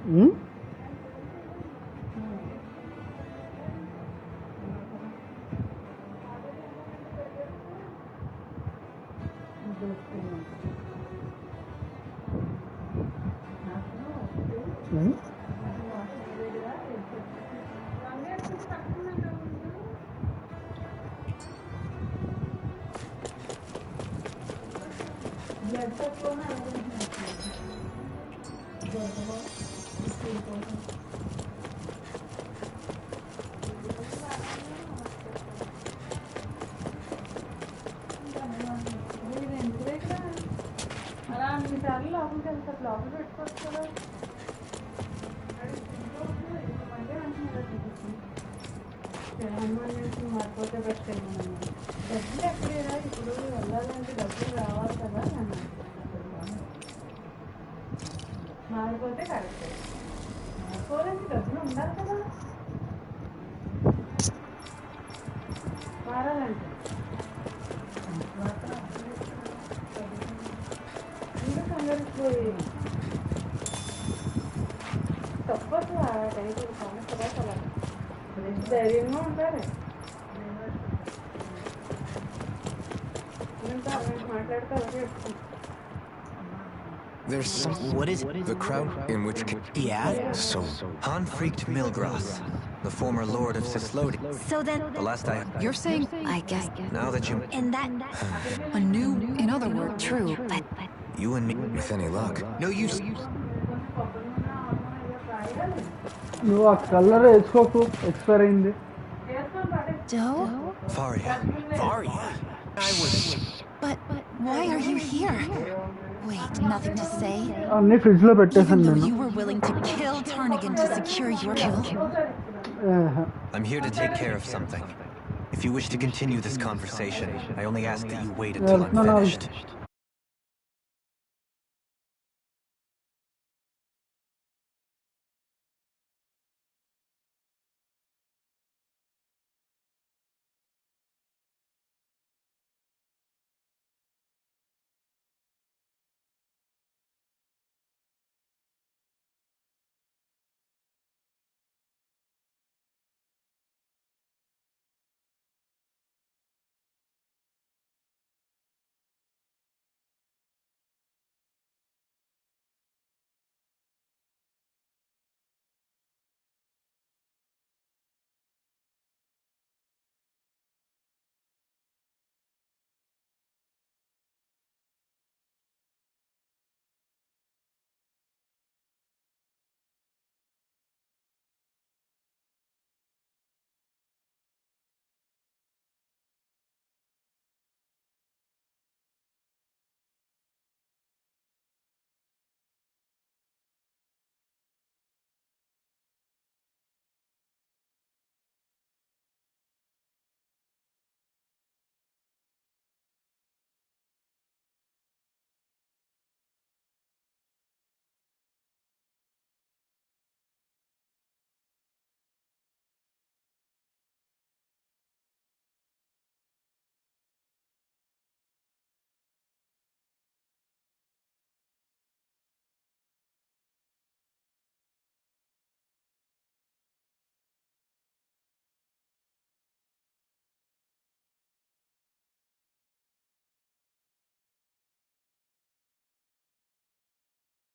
Hmm? Hmm? There's some... What is The crowd in which... Yeah? So... Hanfried Milgras, the former lord of Sislodi. So then, The last I... You're saying I guess, Now that you... in that, a new, in other words, true, but You and me... With any luck. No use... నువ్వు ఆ colour వేసుకోకు expire అయింది Joe? Varia. Varia? I was... but why are you here? Wait, nothing to say? అన్ని fridge లో Even పెట్టేసాను though నేను you were willing to kill Tarnagan to secure your kill? ఆహా. I'm here to take care of something. If you wish to continue this conversation, I only ask that you wait until I'm No, no. finished.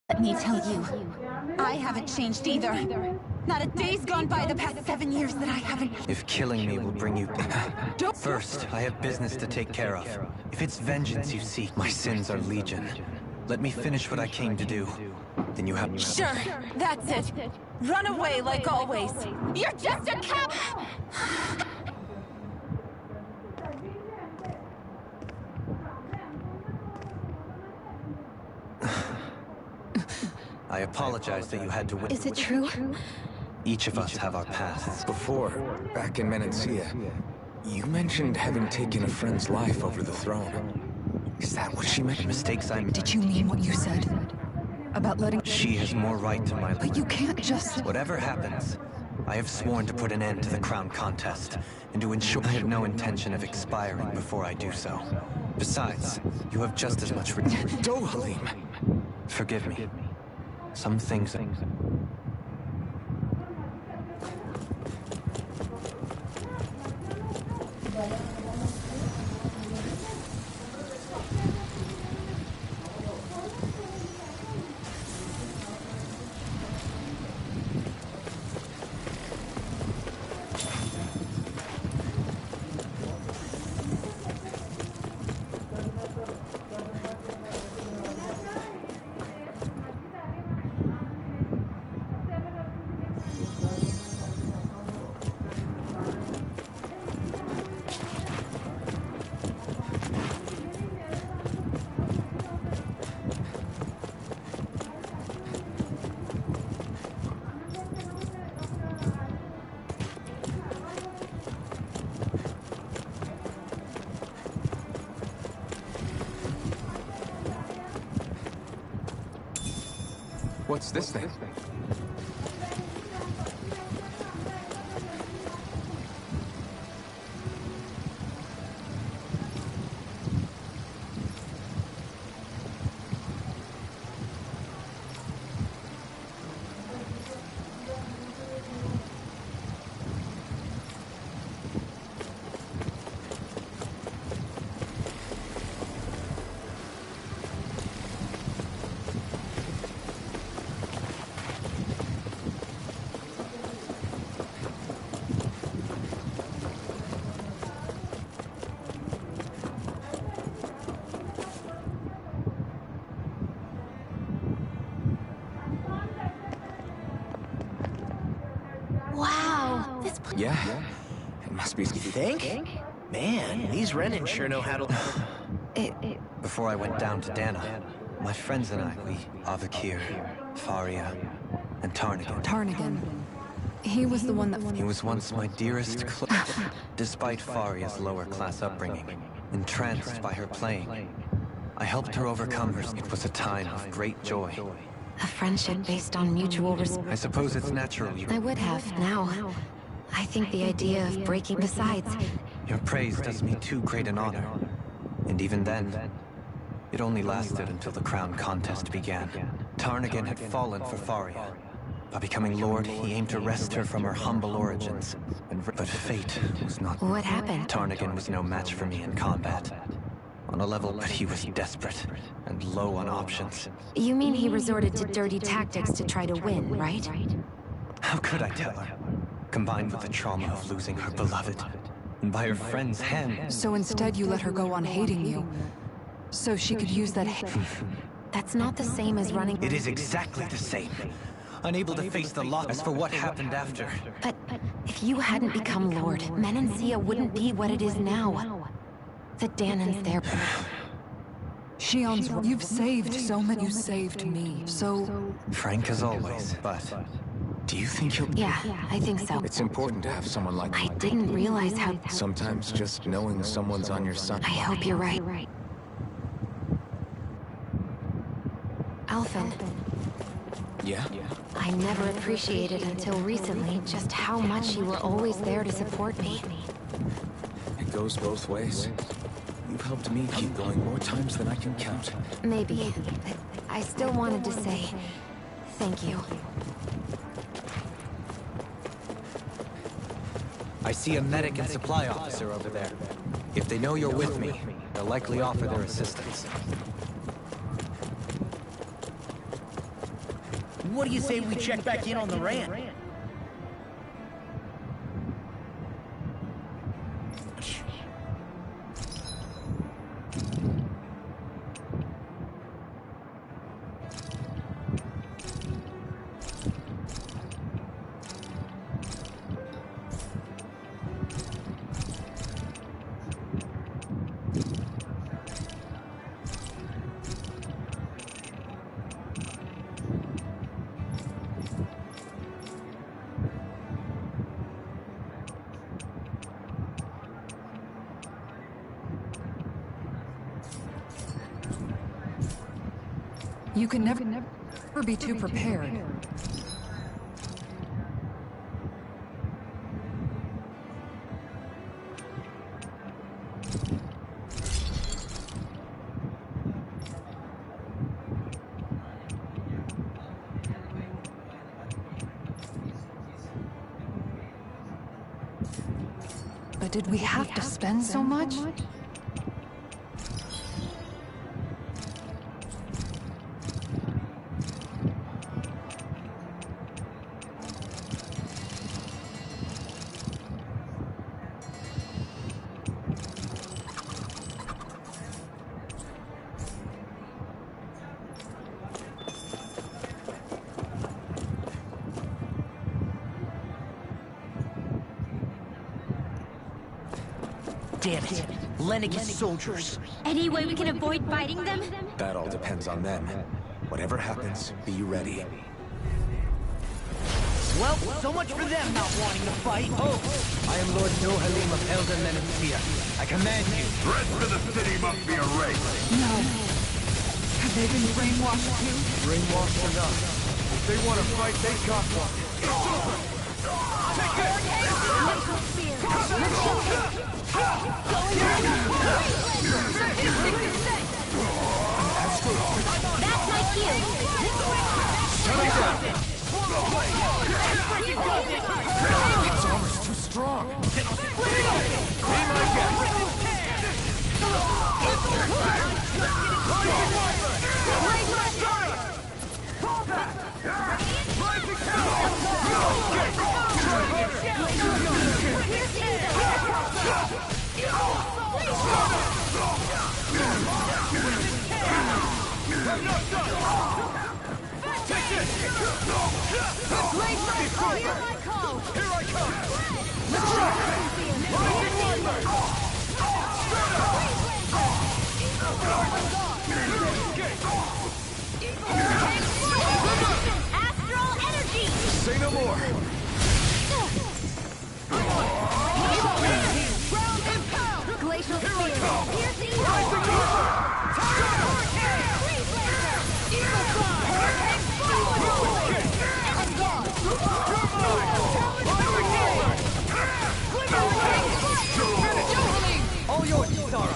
Let me tell you, I haven't changed either. Not a day's gone by the past 7 years that I haven't... If killing me will bring you... First, I have business to take care of. If it's vengeance you seek, my sins are legion. Let me finish what I came to do. Then you have... Sure, that's it. Run away like always. You're just a cop! I apologize that you had to wait. Is it true? Each of us have our pasts. Before, back in Menancia, you mentioned having taken a friend's life over the throne. Is that what she meant? Mistakes I made. Did you mean what you said? About letting... She has more right to my life. But you can't just... Whatever happens, I have sworn to put an end to the crown contest, and to ensure I have no intention of expiring before I do so. Besides, you have just as much Dohalim! Forgive me. Some things... What's this thing? Wow, this place. Yeah, it must be. You think? Man, these Renan sure know how to... Before I went down to Dana, my friends and I, we... Avakir, Faria, and Tarnigan. Tarnigan. He was the one that... He was once my dearest Despite Faria's lower-class upbringing, entranced by her playing, I helped her overcome her... It was a time of great joy. A friendship based on mutual respect. I suppose it's natural you... I would have, now. I think the idea of breaking the sides... Your praise does me too great an honor. And even then, it only lasted until the crown contest began. Tarnigan had fallen for Faria. By becoming Lord, he aimed to wrest her from her humble origins. But fate was not... What happened? Tarnigan was no match for me in combat. On a level, but he was desperate and low on options. You mean he resorted to dirty tactics to try to win, right? How could I tell her? Combined with the trauma of losing her beloved, and by her friend's hand. So instead you let her go on hating you, so she could use that That's not the same as running... It is exactly the same. Unable to face the loss. As for what happened after... But if you hadn't become Lord, Menancia wouldn't be what it is now. The Danans there... Shionne's... You've saved so many... You saved me, so... Frank as always, but... Do you think he'll... Yeah, I think so. It's important to have someone like... I didn't realize how... Sometimes just knowing someone's on your side... I hope you're right. Alphen. Yeah? I never appreciated until recently just how much you were always there to support me. It goes both ways. You've helped me keep going more times than I can count. Maybe, but I still wanted to say thank you. I see a medic and supply officer over there. If they know you're with me, they'll likely offer their assistance. What do you say we check back in on the Rand? You can never, be too prepared. You can never be too prepared. Did we have to spend so much? Damn it. Lennigan soldiers. Any way we can avoid fighting them? That all depends on them. Whatever happens, be ready. Well, so much for them not wanting to fight. Oh, I am Lord Dohalim of Elden Menancia. I command you. The rest of the city must be erased. No. Have they been brainwashed too? Brainwashed enough. If they want to fight, they got one. Take That's my cue! Shut it down! Its armor's too strong! Be my guest. Astral energy! Say no more! Glacial spear! Piercing All yours, Isara.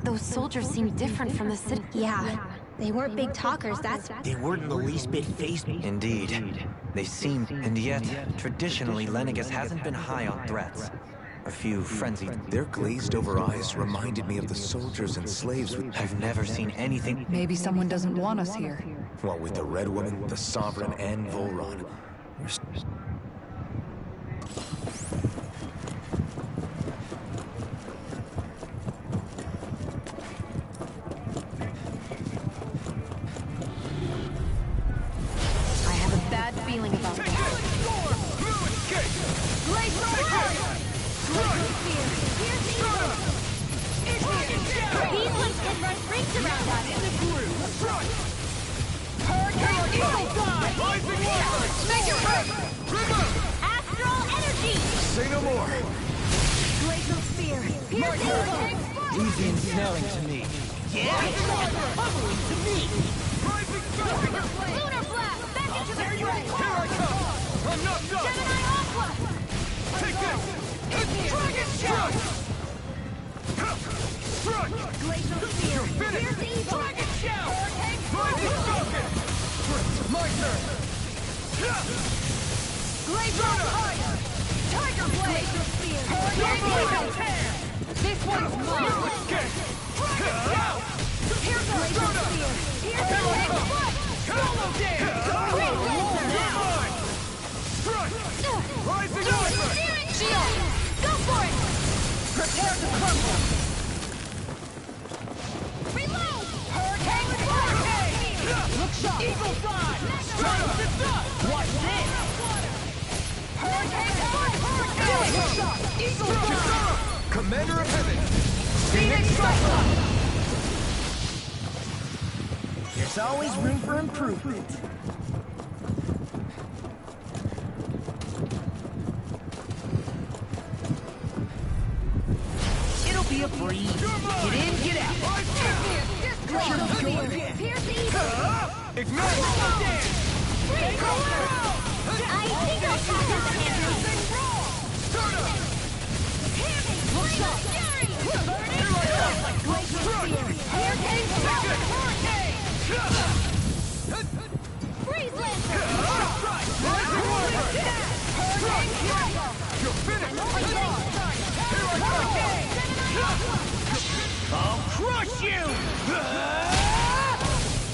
Those soldiers seem different from the city. Yeah, they weren't big talkers, that's... They weren't in the least bit phased. Indeed. They seem, and yet, traditionally, Lennigas hasn't been high on threats. A few frenzied... Their glazed-over eyes reminded me of the soldiers and slaves with... I've never seen anything... Maybe someone doesn't want us here. What with the Red Woman, the Sovereign, and Volron. I have a bad feeling about that. These ones can run rings around us! Astral energy! Say no more! Glacial spear! Piercing! Easy and snelling to me. Lunar blast! Back into the fray! Here I come! I'm not done! Gemini Aqua! Take this! Dragon Shot! Strike! Glacial spear! Piercing! Dragon Shell! Rising Falcon! My turn! Glacial fire! Tiger blade! Glacial spear! This one's mine! Here's glacial spear! Piercing! Swallow Dance! Rising Viper! Shield! Go for it! Prepare to crumble! Reload! Hurricane Hurricane! Look sharp! Eagle Fly! Strike the dust! Watch this! Hurricane Hurricane! Look sharp! Eagle Fly! Commander of Heaven! Phoenix Cyclops! There's always room for improvement. It'll be a breeze. Get in, get out. Glacial spear! Piercing! Ignite! I think I'll catch up to him! Glacial spear! Hurricane! crush you!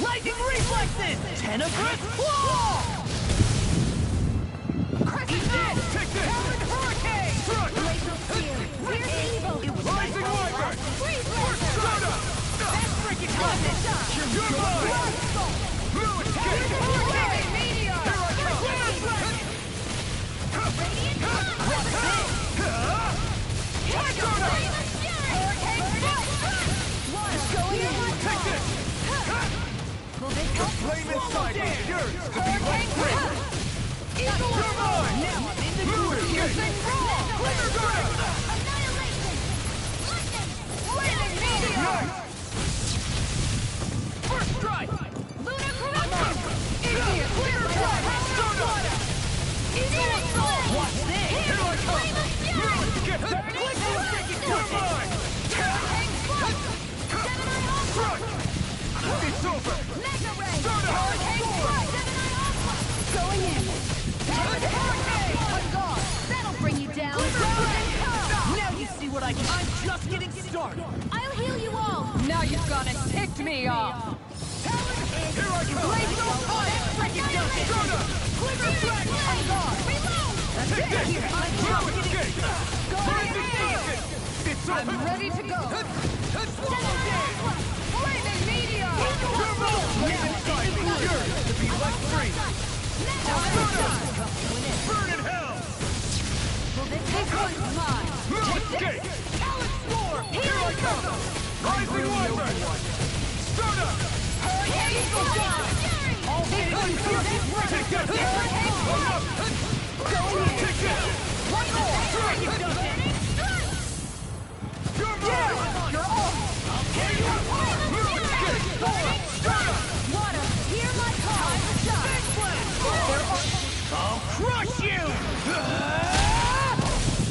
Lightning reflexes! Tenebrous claw! Crescent Eat this! Take this! Powered hurricane! Glacial spear! Where's evil? It was Rising Wyvern! Freeze Soda! That's freaking climate! You're mine! Fluid kick! Hurricane meteor! Here I come! Radiant sun! What's this? Soda! Hurricane foot! What's going on? Take this! Will this help? Flame inside is yours to be let Hurricane free! foot! Eagle You're mine! now I'm in the Fluid kick! piercing roar! Glitter strike! Annihilation! Lightning! Lightning meteor! Nice! First strike! Lunar corruption! Idiot! Clear strike! Water! Eagle assault! What's this? Here I come! Get Glacial freaking You're mine! Hurricane foot! Gemini Ultra! It's over! Mega ray! Soda! Hurricane strike! Gemini Ultra! Going in! Hurricane! On guard! That'll bring you down! Now you see what I can. I'm just getting started. I'll heal you all! Now you've gone and ticked me off! Here I come! Glacial foot! Freaking justice! Soda! Glitter strike! On guard! Reload! Take this! I'm Fluid just kick! Rising circuit! It's I'm over! ready to go! Gemini Ultra! Flaming meteor! Flame inside is yours to be let free! Burn in hell! Will this one's mine? Fluid kick! Talent score! Here I come! Rising Wyvern! Soda! Hurricane foot! All Take this! Take this! One more! Freaking justice! You're mine! You're off! I'll carry you up! Fluid kick! Soda! Water, hear my call! Big blast! I'll crush you!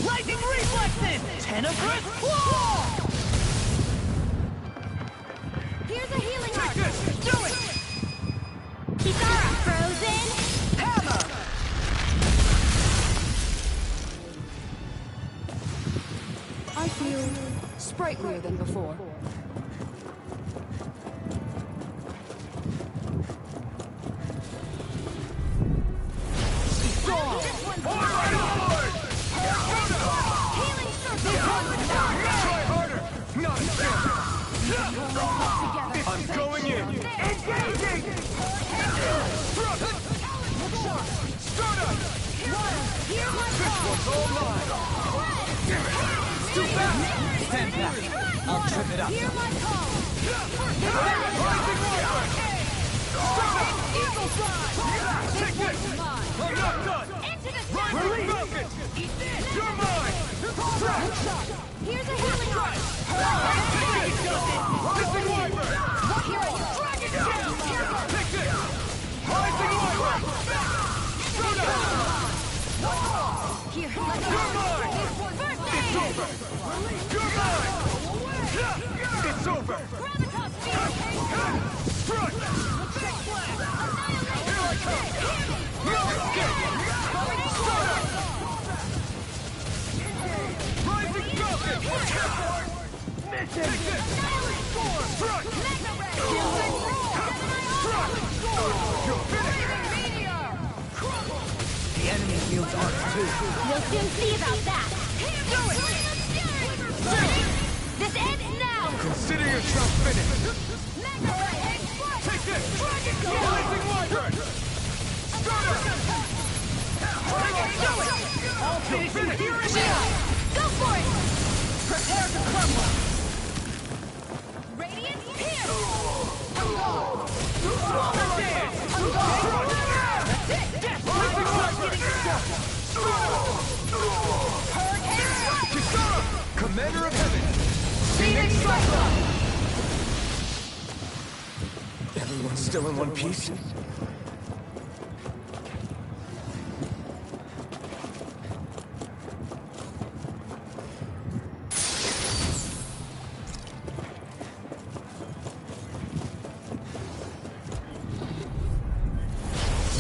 Lightning reflexes! Tenebrous claw! Here's a healing Take arc! this! Do it! Kisara, frozen! Hammer! I feel sprightlier than before. Healing circle! Try harder! Not again! I'm going in! Engaging! Soda! Hear my This call! one's all mine! Too fast! Stand back. I'll trip it up. Hear my call! Rising Wyvern! Soda! Eagle fly! Take this! I'm not done! Into the Rising Falcon! You're mine! Here's a healing arc! Rising Wyvern! Dragon down! Take this! Rising Wyvern! Soda! Here, You're mine! It's over! You're mine! It's over! Gravitas field! Strike! Here I come! No escape! Soda! Rising Falcon! Take this! Strike! You're finished! The enemy wields arts too. We'll soon see about that! Do it! This ends now! Consider yourself finished! Take this! Rising Wyvern! Soda! All finished here and now! Go for it! Prepare to crumble! Radiant here! Kisara! Commander of Heaven! Phoenix Cyclone! Everyone's still in one piece?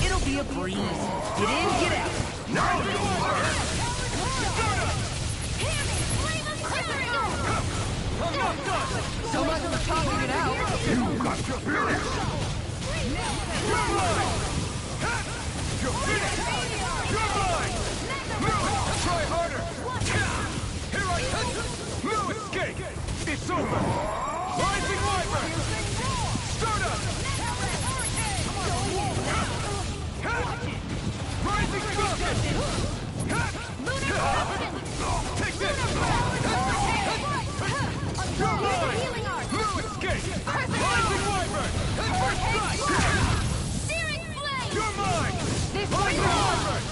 It'll be a breeze. Get in, get out. Now you are! Flame of Cthulhu! I'm not done! So much for talking it out. You got your finish! You're mine! You're finished! You're mine! Try harder! Here I come! No escape! It's over! Rising Wyvern! Start up! Rising Falcon! Take this! You're mine! No escape! Rising Wyvern! First strike! Searing Flame! You're mine! This Rising Wyvern!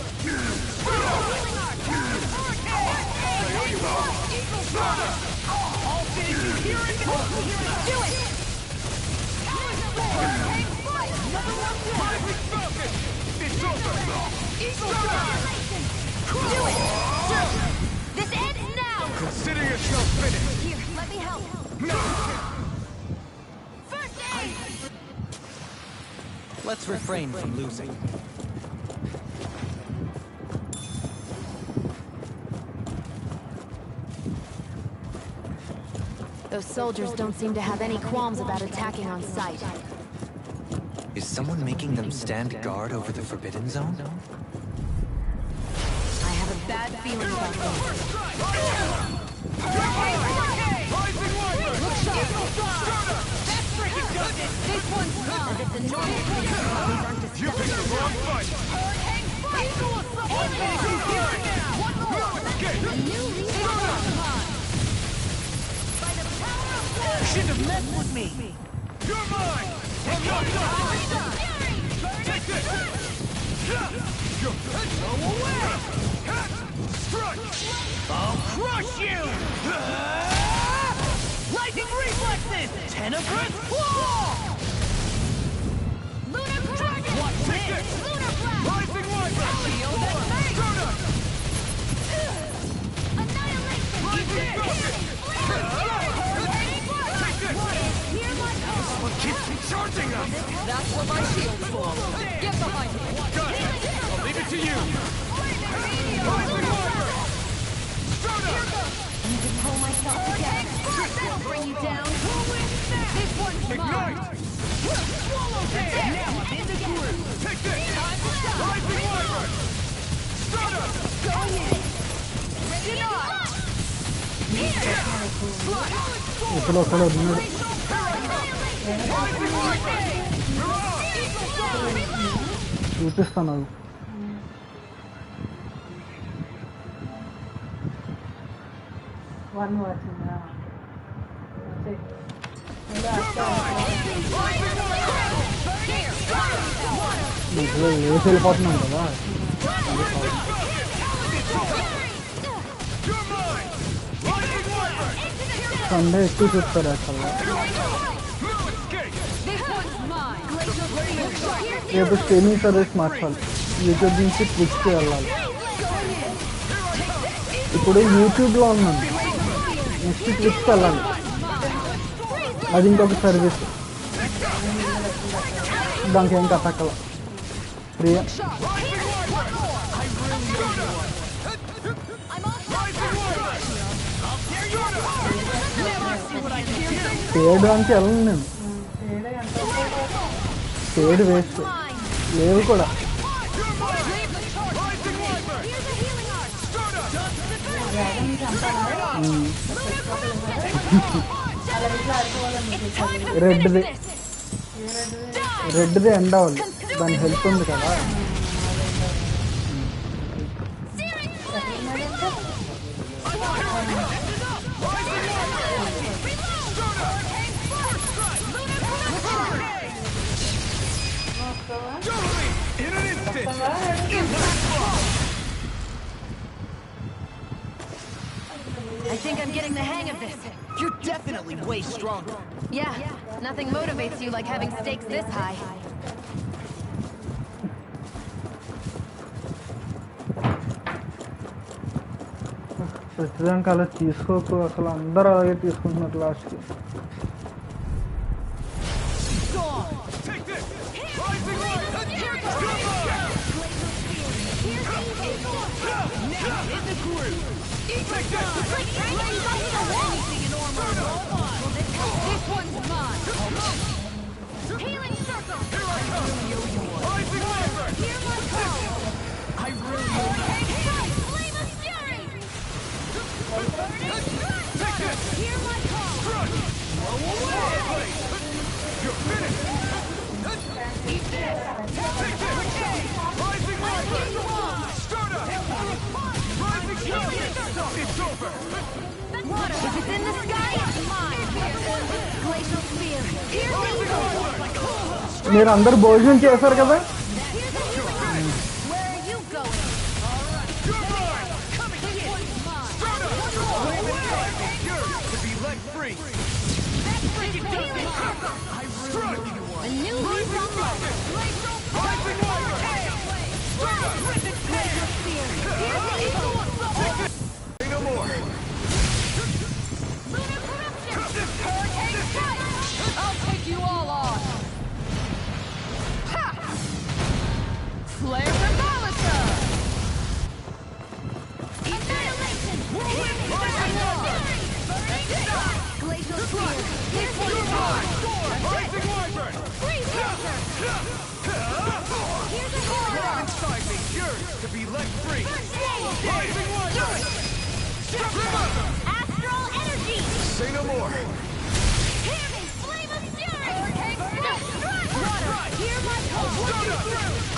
I'll finish you here and now. Do it! Rising Falcon! It's over! Do it! This ends now! Consider yourself finished! Here, let me help. No! First aid! Let's refrain from losing. Those soldiers don't seem to have any qualms about attacking on sight. Is someone making them stand guard over the Forbidden Zone? I have a bad feeling about this. Rising Wyvern! That's freaking does it. This one's gone! If it's a normal these aren't You picked the wrong fight! One more! No escape! A new leader upon! By the power of blood! Shouldn't have messed with me. You're mine! I'm not done! Take this! You're away! Strike! I'll crush you! Lightning reflexes! Tenebrous claw! Lunar Dragon! What's Take this? this! Lunar Blast! Rising Wyvern! Feel that thing! Start up! Annihilation! Rising Falcon! Take this! Hear my call! Keep charging us! That's what my shield's for. Get behind me. Got it! I'll leave it to you! Rising Wyvern! Start up! Need to pull myself together. That'll bring you down! This one's mine! Ignite! Swallow there! Now I'm in the groove! Take this! Rising Wyvern! Start up! ఇప్పుడు ఒకడు ఉన్నాడు Rising Wyvern! చూపిస్తాను అది One more thing, yeah. ఇప్పుడు వేసి వెళ్ళిపోతున్నాం కదా Sunday ఎక్కువ చూస్తారు యాక్చువల్గా రేపు స్ట్రీమింగ్ సర్వీస్ మార్చాలి యూట్యూబ్ నుంచి ట్విచ్కి వెళ్ళాలి ఇప్పుడు యూట్యూబ్లో ఉన్నాను నెక్స్ట్ ట్విచ్కి వెళ్ళాలి అది ఇంకొక సర్వీస్ దానికి ఏం కట్టక్కల ఫ్రీయా పేడ్ దానికి వెళ్ళను నేను పేడ్ వేస్ట్ లేవు కూడా రెడ్ది రెడ్ది ఎండ్ అవ్వాలి దాని హెల్ప్ ఉంది కదా I think I'm getting the hang of this. You're definitely way stronger. Yeah, nothing motivates you like having stakes this high. ప్రతిదానికి అలా తీసుకోకు అసలు అందరూ అలాగే తీసుకుంటున్నారు లాస్ట్కి This one's mine. Healing circle. Here I come. Rising Wyvern. Hear my call. I really Hurricane strike. Flame of fury. Burning strike. take this. Hear my call. Strike. Away. You're finished. Eat this. Take this. Rising Wyvern. Start up. Rising Champion. It's over. Water. If it's in the sky, it's mine. Glacial spear. Hear me. మీరు అందరు భోజనం చేశారు కదా? Where are you going? You're mine. Coming here. Mine. Start up. Yours to be let free. Healing circle. Strike. A new lease on life. Glacial Rising Wyvern. Glacial spear. Hear the evil. Say no more. Lunar corruption. Hurricane strike. I'll take you all on. Ha! Flare Revolution. Annihilation. Glacial spear. This one's mine. Rising Wyvern. Freeze Dancer. Here's a corridor. Inside me. Yours to be let free. First Rising Wyvern. Astral energy. Say no more. Hear me. Flame of fury. Hurricane strike. Water. Hear my call.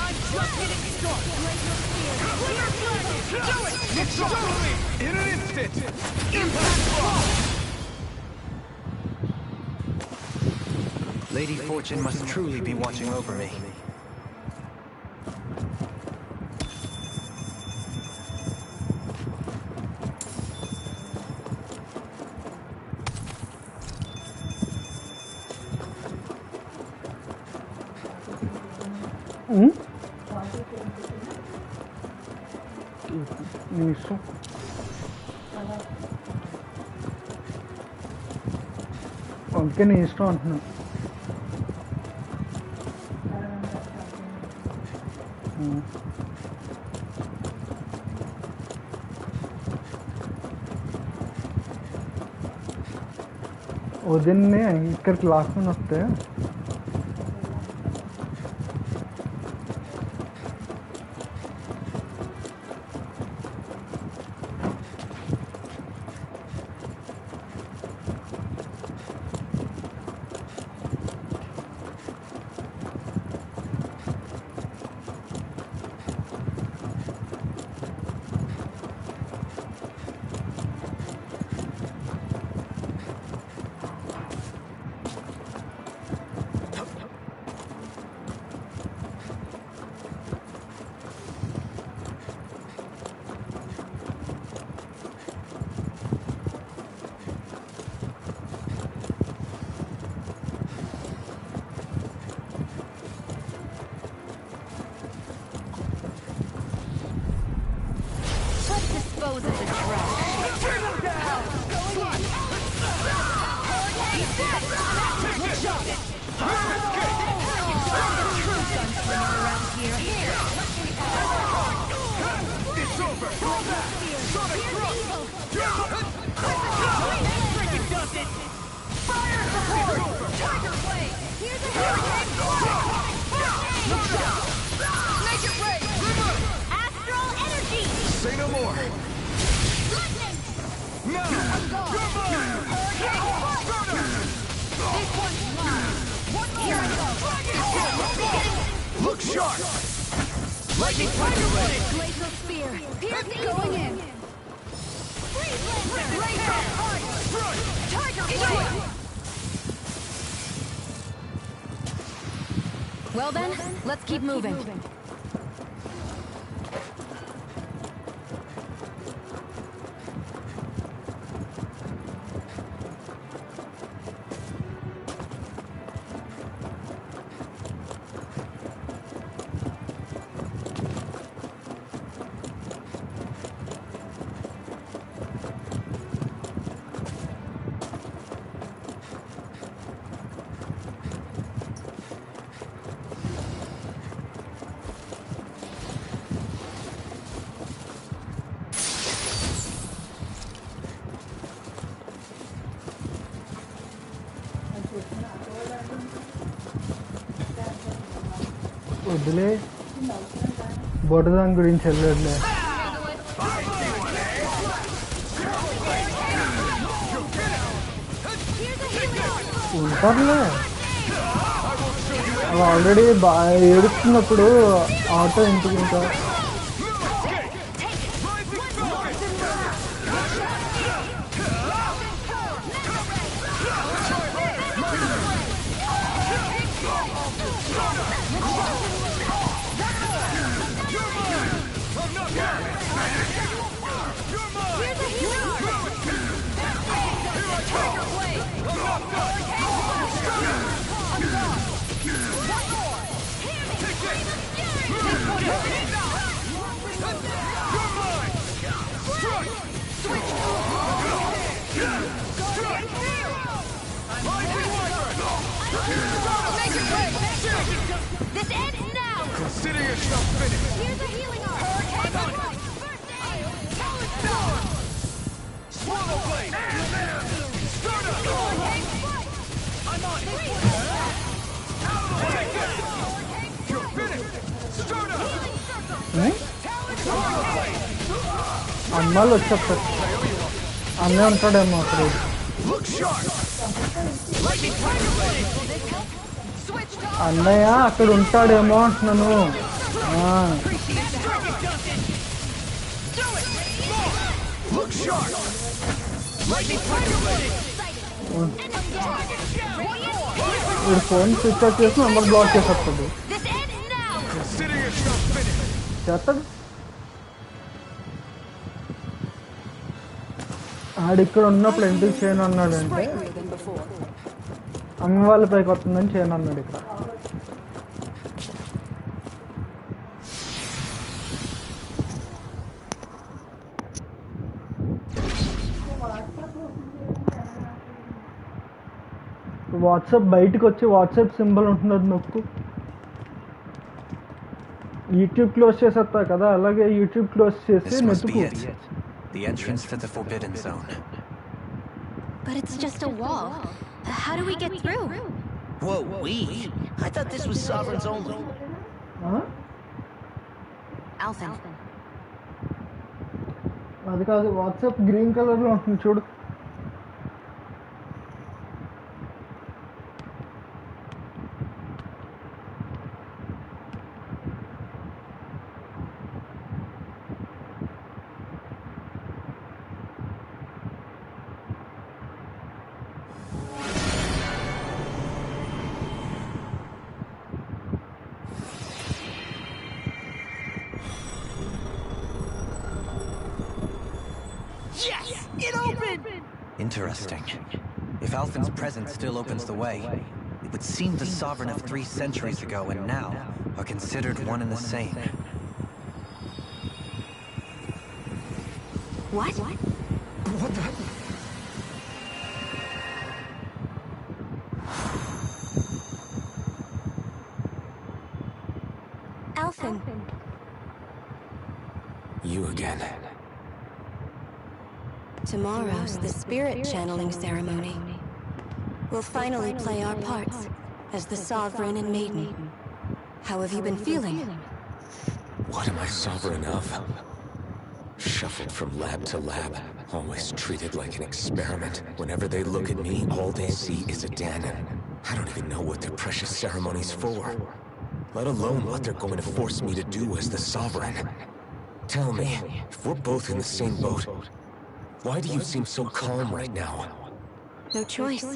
I'm just getting started. Glacial spear. Do it. It's over. In an instant. Impact block. Lady Fortune must truly be watching over me. Isso. అందుకే నీ ఇష్టం అంటున్నాను. ఉదయాన్నే ఇక్కడికి last వస్తే Let's dispose of the trash. It's over. Sonic thrust. Break it, dust it. Fire support. Tiger blade. Here's a hurricane strike. Make it break. Astral energy. Say no more. Lightning. Now. You're mine. Hurricane. This one's mine. Here I go. Look sharp. Lightning Tiger blade. blade. Glacial spear. Here's going in. Freeze lancer. Laser. Tiger blade. Well then, let's keep moving. వదిలే బొడదాని గురించి వెళ్ళట్లే. ఉంటారులే అవి already బాగా ఏడుస్తున్నప్పుడు auto ఇంటికి ఇంకా This ends now! Consider yourself finished! Here's a healing arm! Hurricane! First aid! Swallow blade! Start up! I'm on it! Out of the way! You're finished! Start up! Swallow blade! అమ్మాయిలు వచ్చేస్తారు. అన్నీ ఉంటాడేమో అక్కడ. Look sharp! Lightning tiger blade! అన్నయ్య అక్కడ ఉంటాడేమో అంటున్నాను. Look sharp! Lightning tiger blade! వీడు phone switch off చేసి number block చేసేస్తాడు. Consider yourself finished! చేస్తాడు. ఆడిక్కడ ఉన్నప్పుడు ఎందుకు చేయను అన్నాడంటే అమ్మ వాళ్ళ పైకి వస్తుందని చేయను అన్నాడు. ఇక్కడ వాట్సాప్ బయటకు వచ్చి వాట్సాప్ సింబల్ ఉంటున్నది నొక్కు. యూట్యూబ్ క్లోజ్ చేసేస్తా కదా, అలాగే యూట్యూబ్ క్లోజ్ చేసి నెత్తుకు. The entrance to the forbidden zone. But it's just a wall. How do we get through? Whoa, we? I thought this was sovereigns only. Alphen. అది కాదు, WhatsApp green కలర్లో ఉంటుంది చూడు. Interesting. If Alphen's presence still opens the way, it would seem the Sovereign of 3 centuries ago and now are considered one and the same. What? What the? Alphen. You again. Tomorrow's the spirit channeling ceremony. We'll finally play our parts as the Sovereign and Maiden. How have you been feeling? What am I sovereign of? Shuffled from lab to lab, always treated like an experiment. Whenever they look at me, all they see is a Dahnan. I don't even know what their precious ceremony's for, let alone what they're going to force me to do as the Sovereign. Tell me, if we're both in the same boat, why do you seem so calm right now? No choice.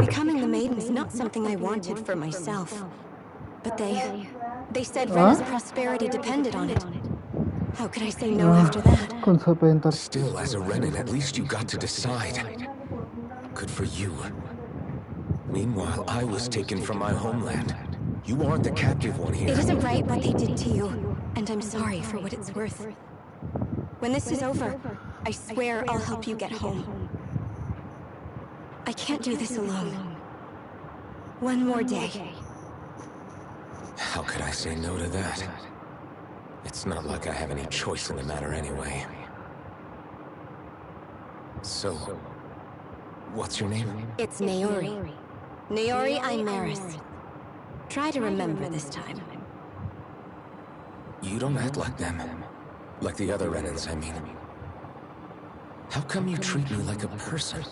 Becoming the Maiden is not something I wanted for myself. But they said Ren's prosperity depended on it. How could I say no after that? Still, as a Renan, at least you got to decide. Good for you. Meanwhile, I was taken from my homeland. You aren't the captive one here. It isn't right what they did to you, and I'm sorry for what it's worth. When this is over, I swear I'll help you get home. I can't do this alone. One more day. How could I say no to that? It's not like I have any choice in the matter anyway. So, what's your name? It's Naori. Naori Imaris. Try to remember this time. You don't act like them. Like the other Renans, I mean. How come you treat me like a person?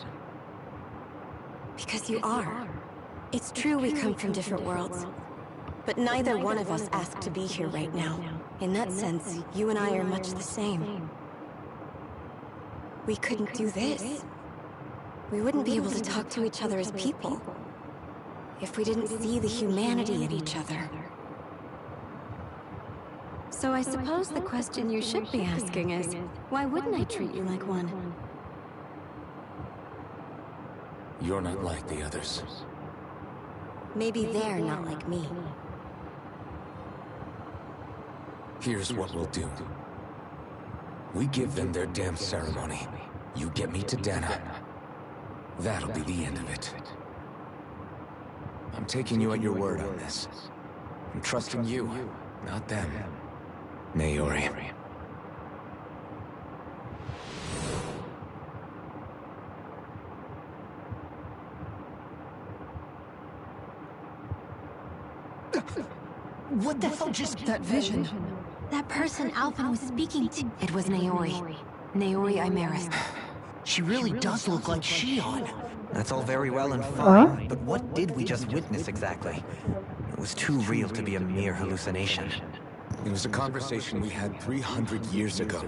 Because you are. It's true we come from different worlds. But neither one of us asked to be here right now. In that sense, you and I are much the same. We couldn't do this. We wouldn't be able to talk to each other as people if we didn't see the humanity in each other. So I suppose the question you should be asking is, why wouldn't I treat you like one? You're not like the others. Maybe they're not like me. Here's what we'll do. We give them their damn ceremony. You get me to Dana. That'll be the end of it. I'm taking you at your word on this. I'm trusting you, not them. Naori. What the hell just... That vision? That person Alphen was speaking to... It was Naori. Naori Imaris. She really does look like Shion. That's all very well and fine, but what did we just witness exactly? It was too real to be a mere hallucination. It was a conversation we had 300 years ago.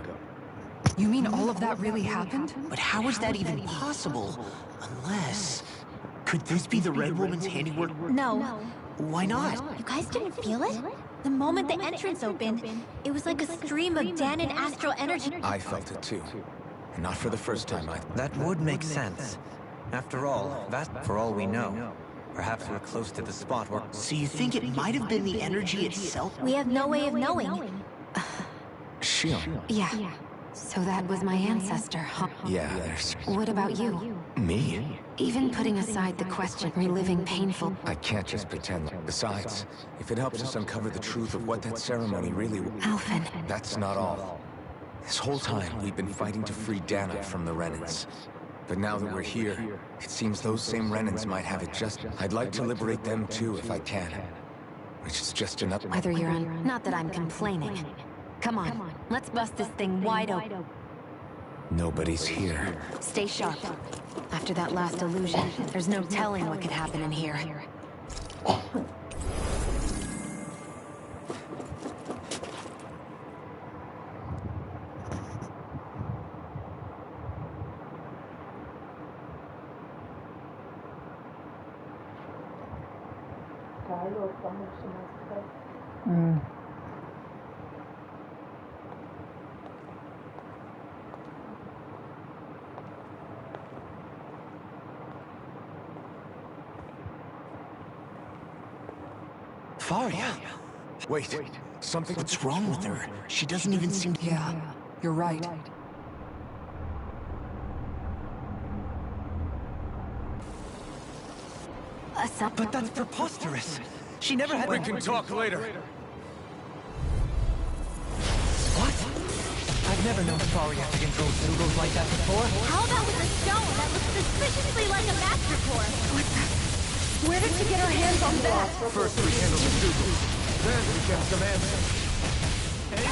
You mean all of that really happened? But how is that even possible? Unless... Could this be the Red Woman's handiwork? No. Why not? You guys didn't feel it? The moment the entrance opened, it was like a stream of Danan astral energy. I felt it too. And not for the first time either. That would make sense. After all, for all we know, perhaps we're close to the spot where... So you think it might have been the energy itself? We have no way of knowing. Shion. Yeah. So that was my ancestor, huh? Yeah, there's... What about you? Me? Even putting aside the question, reliving painful... I can't just pretend. Besides, if it helps us uncover the truth of what that ceremony really was... Alphen. That's not all. This whole time, we've been fighting to free Dana from the Renans. But now that we're here, it seems those same Renans might have it just... I'd like to liberate them too, if I can. Which is just another... Whether you're on... Not that I'm complaining. Come on, let's bust this thing wide open. Nobody's here. Stay sharp. After that last illusion, there's no telling what could happen in here. Faria. Wait, something... What's wrong with her? She doesn't even seem to... Yeah, you're right. But that's preposterous. She never had... We can talk later. What? I've never known Faria to control Zugos like that before. How about with a stone that looks suspiciously like a master core? What the... Where did she get her hands on that? First we handle the Zugos, then we get some answers. It's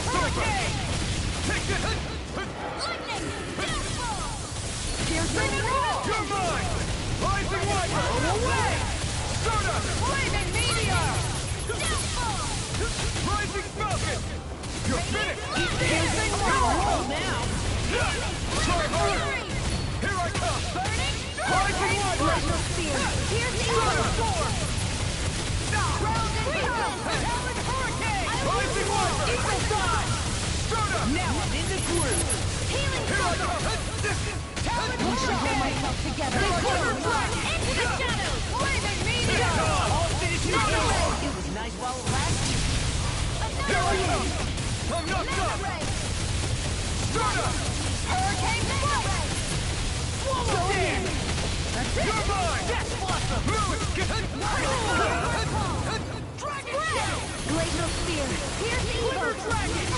over! Take it! You're mine! Rising Wiper! Away! Stardust! Flaming Meteor! Rising Falcon! You're finished! Dancing Roll now! Try harder! Here I come! Rising Wiper! Here's the Stardust! Helen Hurricane! Rising Wiper! Equal time! Stardust! Now I'm in the groove! healing Here I come! I should hold myself together. Into the shadows! Flaming Meteor! I'll finish you off! It was nice while it lasted. Here I come! I'm knocked up! Stardust! Hurricane Swallow! Swallow in! You're mine! Death Blossom! Glacial Spear! Here's the Eagle! Dragon!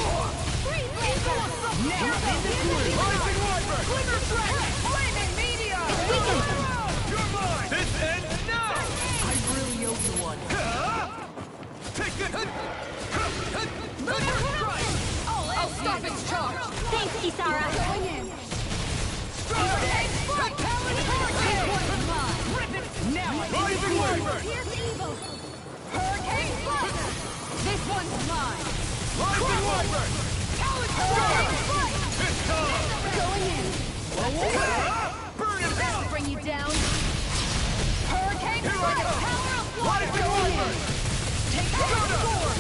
Freeze Laser! Now I'm in the groove! Rising Wiper! Glimmer Dragon! Flaming Meteor! You're mine! This ends now! I really owe you one. I'll stop its charge! Thanks, Kisara. Going in! Hurricane Strike! Rip it! Now I Rising Wyvern! Here's evil! Hurricane Strike! This one's mine! Rising Wyvern! Hurricane Strike! It's time! Going in! Burn it That'll down! bring you down! Hurricane Here I Strike! come! Power of water! Rising Going in! Wyvern! Take that sword!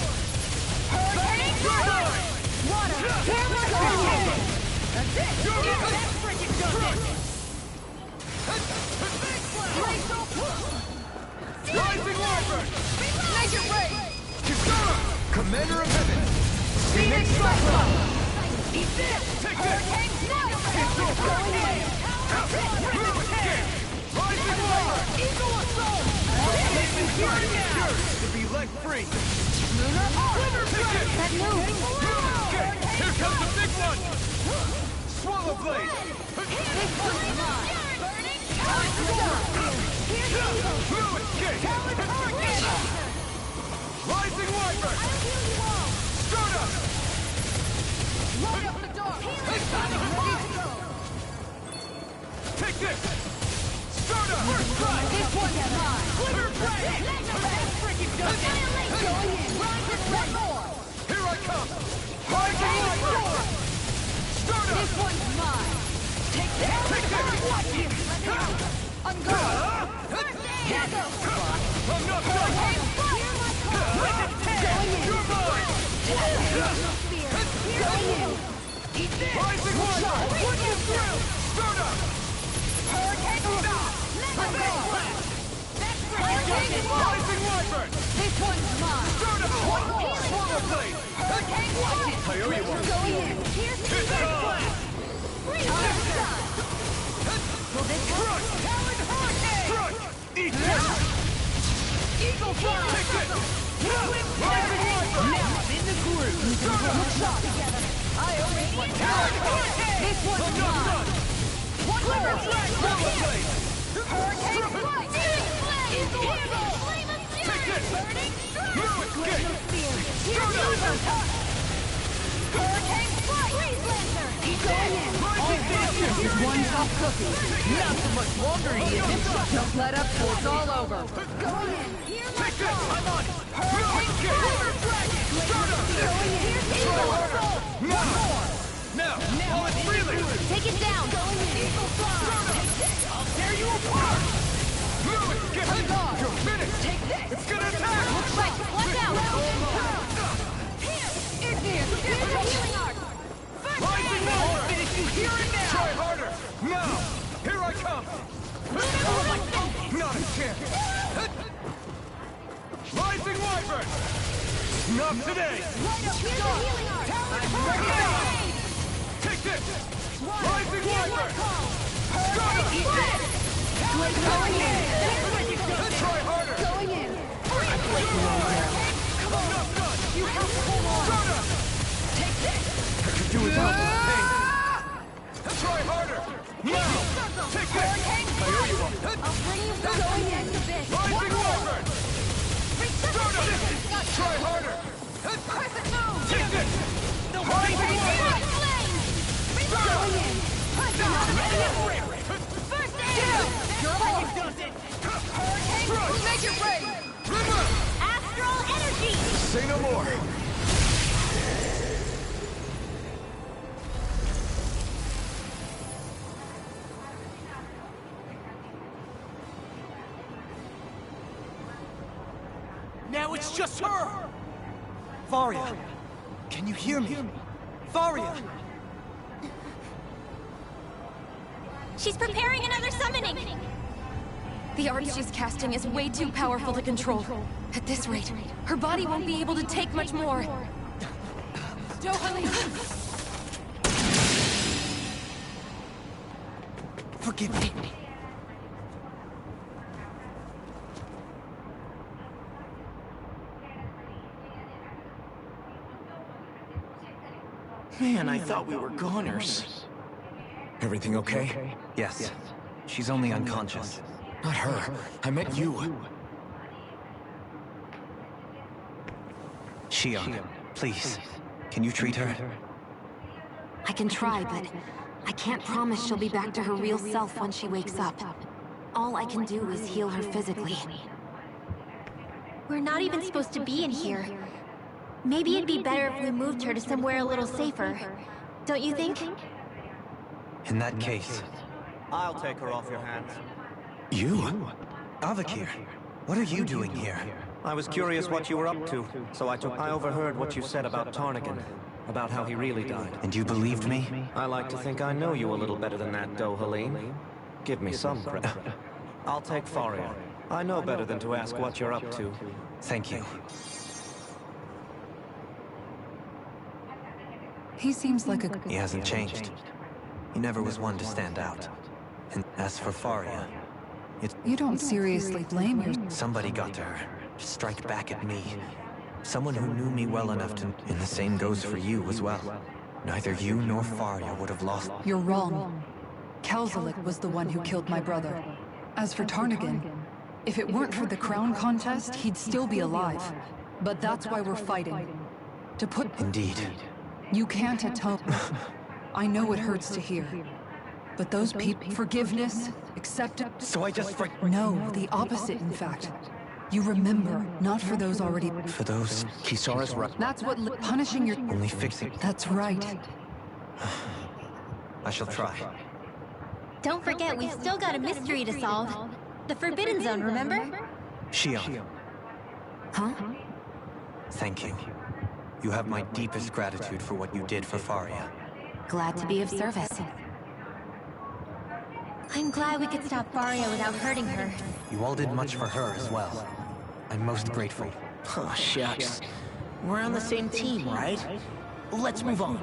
Hurricane Strike! Water! Camera going in! That's it! That freaking does it! Rising Wyvern! Major Ray! Kisara! Commander of Heaven! Phoenix Cyclone! Eat this! Take this! Hurricane Strike! It's your Going in! Rising Wyvern! Eagle Assault! Yours to be let free! Lunar Quiver Strike! That move! Here comes the big one! Swallow Blade! This one's mine! Burning Here's Eagle! Fluid Kick! Talon Hurricane! Rising Wyvern! I'll heal you all! Stardust! Light up the dark! Ready to go! Take this! Stardust! First strike! This one's mine! Quiver Blade! That freaking does it! Going in! One more! Here I come! Rising Wyvern! Stardust! This one's mine! Take that! Take this! Watch him! On guard! Here goes! I'm not done! Hurricane Strike! Hear my call! With the tail! Going in! You're mine! Going in! Eat this! Rising Wyvern! Put you through! Stardust! Hurricane Stop! On guard! Hurricane Strike! Rising Wyvern! This one's mine! Stardust! One more! Swallow Blade! Hurricane Strike! I owe you one! Going in! Here's the It's time! Will this help? Talon Hurricane! Strike! Eat this! Eagle Fly! Take this! Liquid Rising Wyvern! Now I'm in the groove! Let's shot together! I owe this one! Talon Hurricane! This one's I'm not mine! done! One more! Swallow Blade! Hurricane Strike! Eagle Flame of Fury! Take this! Burning Fluid Kick! Here's Eagle Touch! Hurricane Strike! Freeze Lancer! Going in! Rising Bastion! This is one tough cookie. Not so much longer, he isn't. Just let up till it's all over. Going in! Hear my Take this! call! I'm on it! Hurricane Fluid Kick! Quiver Dragon! Stardust! Going in! Here's Eagle Assault! Now! All is freely! Take it down. Going in! Eagle Fly! I'll tear you apart! Fluid Kick! You're finished! Take this! It's gonna attack! Right, watch out. Igneous! Here's the healing art! Rising Wyvern! Finish you here and now! Try harder! Now! Here I come! Not a chance! Rising Wyvern! Not today! Light up the dark! Talon Hurricane! Take this! Rising Wyvern! Hurricane Eat Strike! Going in! Try harder! Going in! Come on! Not done! You have to hold on! Stardust! Take this! I could do without this pain! Try harder! Now! Take this! Hurricane I owe you one! I'll bring you back going in! Rising Wyvern! Stardust! Try harder! Crescent move! Take this! Rising Wyvern! Going in! First Down! Your ball does it! Hurricane! Make it rain! River! Astral energy. Say no more! Now it's just her! Varia, can you hear me? Varia! She's preparing another summoning. The art she's casting is way too powerful to control. At this rate, her body won't be able to take much more. Forgive me. Man, I thought we were goners. Everything okay? Yes. She's only unconscious. Not her. I meant you. Shion, please, can you treat her? I can try, but I can't promise she'll be back to her real self when she wakes up. All I can do is heal her physically. We're not even supposed to be in here. Maybe it'd be better if we moved her to somewhere a little safer. Don't you think? In that case... I'll take her off your hands. You? Avakir, what are you doing here? I was curious what you were up to, so I overheard what you said about Tarnigan, about how he really died. And you believed me? I like to think I know you a little better than that, Dohalim. Give me some credit. I'll take Faria. I know better than to ask what you're up to. Thank you. He seems like a... He hasn't changed. He never was one to stand out. And as for Faria, it's... You don't seriously blame her. Somebody got to her, to strike back at me. Someone who knew me well enough to... And the same goes for you as well. Neither you nor Faria would have lost... You're wrong. Kelzelik was the one who killed my brother. As for Tarnigan, if it weren't for the crown contest, he'd still be alive. But that's why we're fighting. To put... Indeed. You can't atone. I know it hurts to hear. But those people... Forgiveness, acceptance... So I just... No, the opposite, in fact. You remember, not for those already... For those... Kisara's right. That's what punishing your... Only fixing... That's right. I shall try. Don't forget, we've still got a mystery to solve. The Forbidden Zone, remember? Shion. Huh? Thank you. You have my deepest gratitude for what you did for Faria. Glad to be of service. I'm glad we could stop Faria without hurting her. You all did much for her as well. I'm most grateful. Oh, shucks. We're on the same team, right? Let's move on.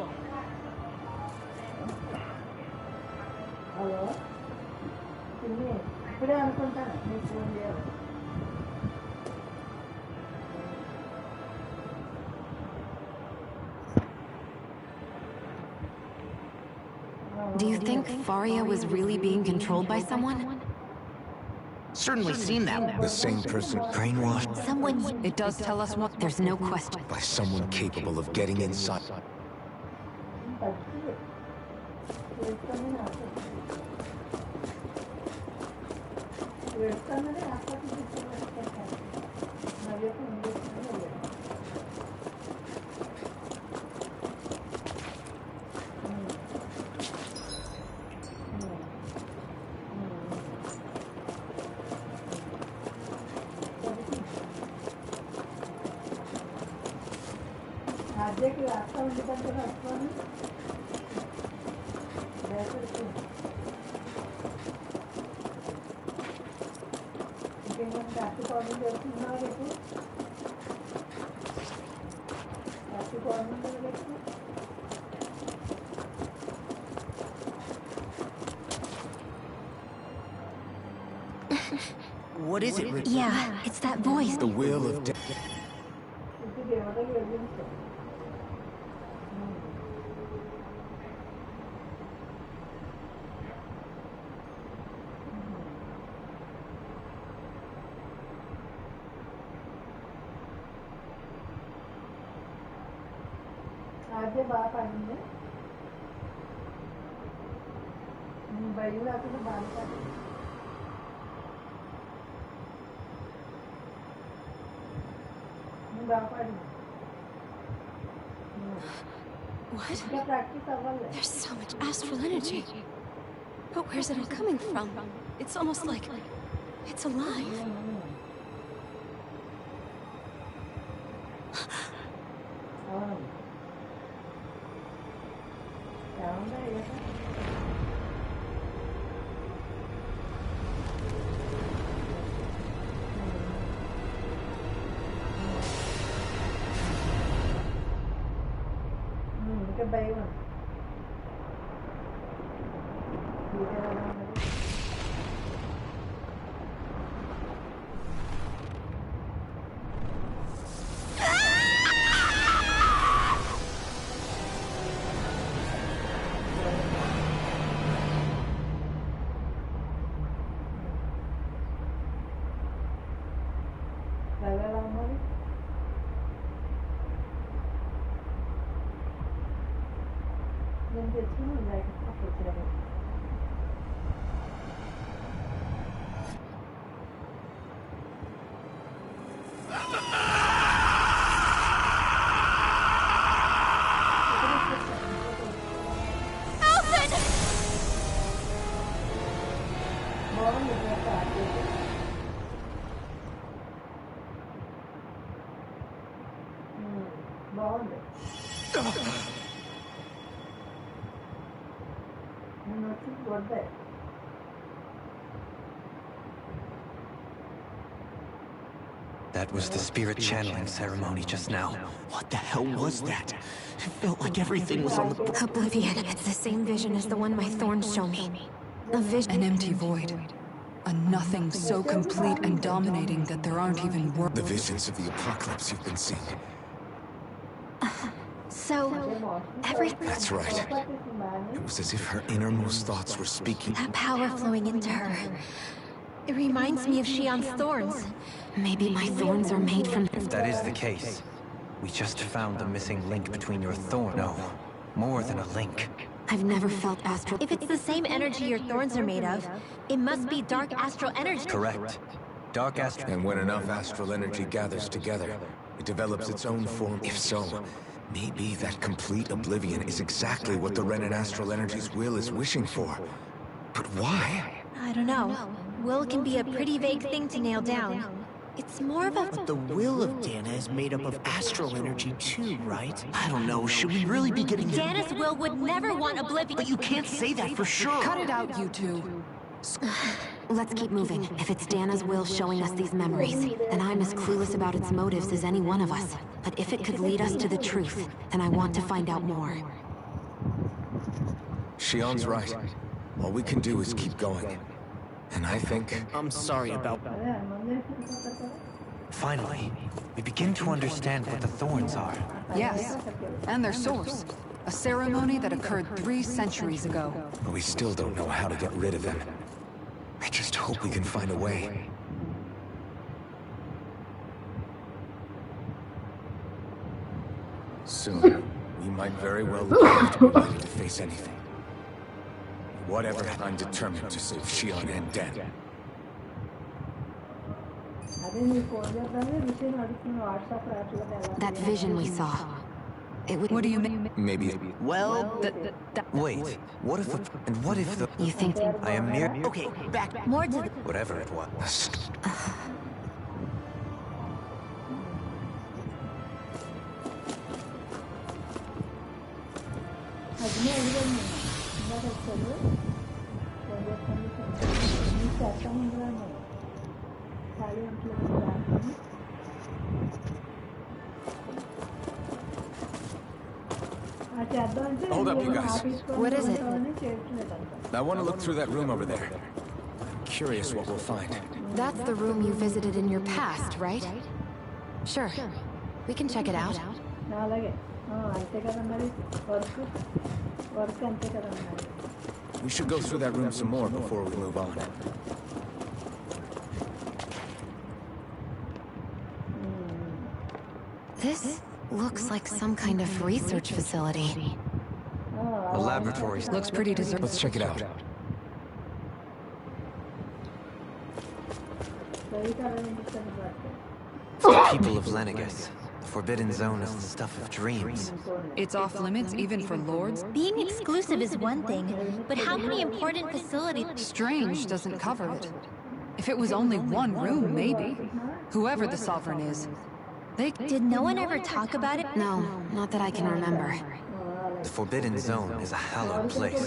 Hello? ఇప్పుడే అనుకుంటాను నీకు phone చేయాలి. Do you think Faria was really being controlled by someone? Certainly seen that. The same person brainwashed. Someone... It does tell us what... There's no question. by someone capable of getting inside. అద్దెకి అర్థం ఉంటుందంటే వస్తుంది ఇంకేమైనా కట్టుకోవడం చేస్తున్నావు రేపు కట్టుకోవడం రేపు What is it, Rick? Yeah, it's that voice. The will of death. ఇది దేవతలు వెలిగించారు అదే బాగా పడింది బయలు కాకుండా బాగా పడింది బాగా పడింది What? ఇంకా ప్రాక్టీస్ అవ్వాలి There's so much astral energy. But where's it all coming from? It's almost like it's alive. అవును ఏమన్నా ఇంకా భయం నేను తెచ్చుకుని లైక్ వచ్చారు బాగుంది నేను వచ్చి వద్దే That was the spirit channeling ceremony just now. What the hell was that? It felt like everything was on the... Oblivion. It's the same vision as the one my thorns show me. A vision. An empty void. A nothing so complete and dominating that there aren't even words. The visions of the apocalypse you've been seeing. So, everything... That's right. It was as if her innermost thoughts were speaking. That power flowing into her. It reminds me of Shion's thorns. Maybe my thorns are made from... If that is the case, we just found the missing link between your thorn. No, more than a link. I've never felt astral... If it's the same energy your thorns are made of, it must be dark astral energy. Correct. Dark astral... And when enough astral energy gathers together, it develops its own form. If so, maybe that complete oblivion is exactly what the Renan astral energy's will is wishing for. But why? I don't know. Will can be a pretty vague thing to nail down. It's more of a... But the will of Dana is made up of astral energy too, right? I don't know, should we really be getting... Dana's will would never want oblivion. But you can't say that for sure! Cut it out, you two. Let's keep moving. If it's Dana's will showing us these memories, then I'm as clueless about its motives as any one of us. But if it could lead us to the truth, then I want to find out more. Shion's right. All we can do is keep going. And I think... I'm sorry about... Finally, we begin to understand what the thorns are. Yes, and their source. A ceremony that occurred 3 centuries ago. But we still don't know how to get rid of them. I just hope we can find a way. Soon, we might very well have to be ready to face anything. Whatever, I'm determined to save Shion and Dan. That vision we saw. It would... What do you mean? Maybe... Well... Wait, what if the... And what if the... You think... I am mere... Okay, back... More to the... Whatever it was. Hold up, you guys. What is it? I want to look through that room over there. I'm curious what we'll find. That's the room you visited in your past, right? Sure. We can check it out. We should go through that room some more before we move on. This looks like some kind of research facility. The laboratory looks pretty deserted. Let's check it out. The people of Lenegus. The Forbidden Zone is the stuff of dreams. It's off limits even for lords? Being exclusive is one thing, but how many important facilities... Strange doesn't cover it. If it was only one room, maybe. Whoever the Sovereign is. Did no one ever talk about it? No, not that I can remember. The Forbidden Zone is a hallowed place.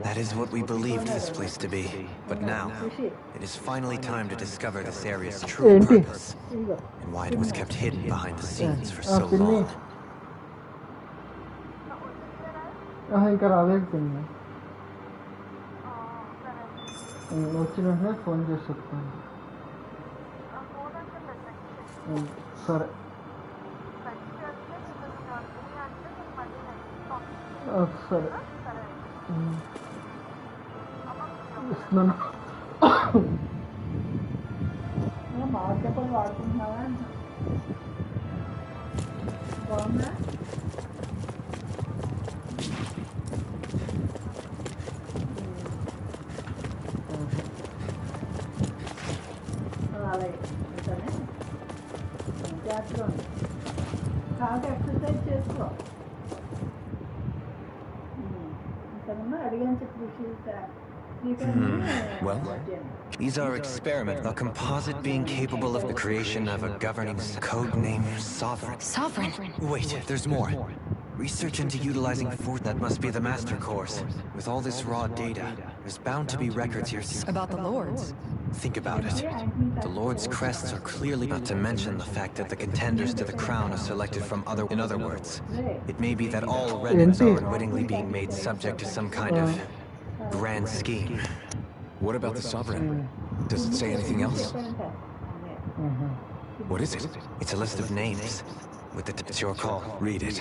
That is what we believed this place to be. But now, it is finally time to discover this area's true purpose, and why it was kept hidden behind the scenes for so long. సరే సరే ఇస్తున్నాను market వాడుకుంటున్నావా బాగుందా బాగా exercise చేసుకో ఇంతకన్నా అడిగంత కృషి Well, these are experiments. A composite being capable of the creation of a governing code name Sovereign. Sovereign? Wait, there's more. Research into utilizing force. That must be the master course. With all this raw data, there's bound to be records here. About the Lords? Think about it. The Lord's crests are clearly, not to mention the fact that the contenders to the crown are selected from other. In other words, it may be that all Renans are unwittingly being made subject to some kind of grand scheme. What about the Sovereign? Does it say anything else? What is it? It's a list of names. It's your call. Read it.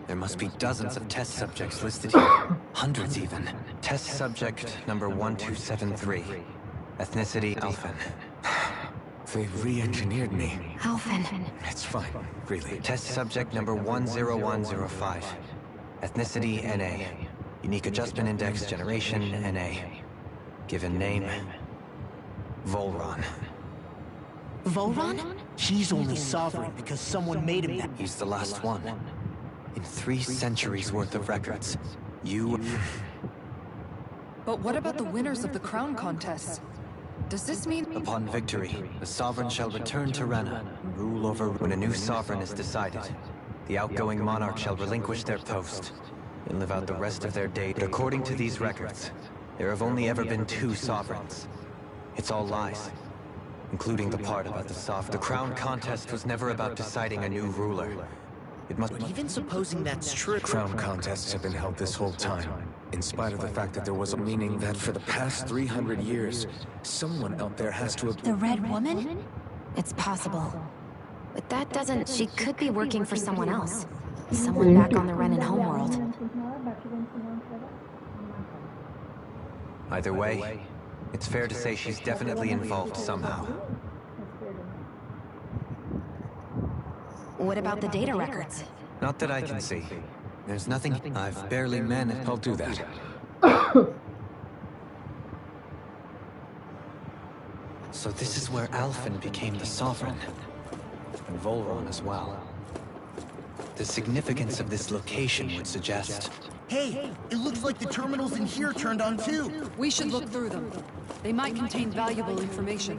There must be dozens of test subjects listed here. Hundreds even. Test subject number 1273. Ethnicity Alphen. They re-engineered me. Alphen. It's fine, really. Test subject number 10105. Ethnicity NA. Unique adjustment index generation NA. Given name Volron. Volron? He's only sovereign because someone made him that. He's the last one. In 3 centuries worth of records, you... But what about the winners of the crown contests? Does this mean... Upon victory, the sovereign shall return to Rena and rule over... When a new sovereign is decided, the outgoing monarch shall relinquish their post and live out the rest of their days. But according to these records, there have only ever been 2 sovereigns. It's all lies, including the part about the sovereign. The crown contest was never about deciding a new ruler. It must... But even supposing that's true... Crown contests have been held this whole time, in spite of the fact that there was a meaning that for the past 300 years, someone out there has to have... The Red Woman? It's possible. But that doesn't... She could be working for someone else. Someone back on the Renan homeworld. Either way, it's fair to say she's definitely involved somehow. What about the data records? Not that I can see. There's nothing... I've barely managed... I'll do that. So this is where Alphen became the sovereign. And Volron as well. The significance of this location would suggest... Hey, it looks like the terminals in here turned on too. We should look through them. They might contain valuable information.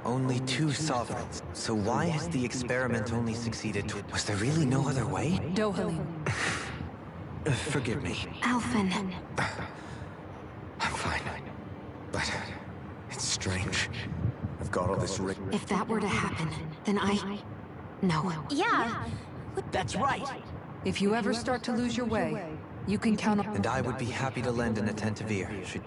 Only 2 sovereigns. So why has the experiment only succeeded? Was there really no other way? Dohalim. Forgive me. Alphen. I'm fine. But it's strange. I've got all this If that were to happen, then No. Yeah. That's right. If you ever start to lose your way, you can count on... And I would be happy to lend an attentive ear, should...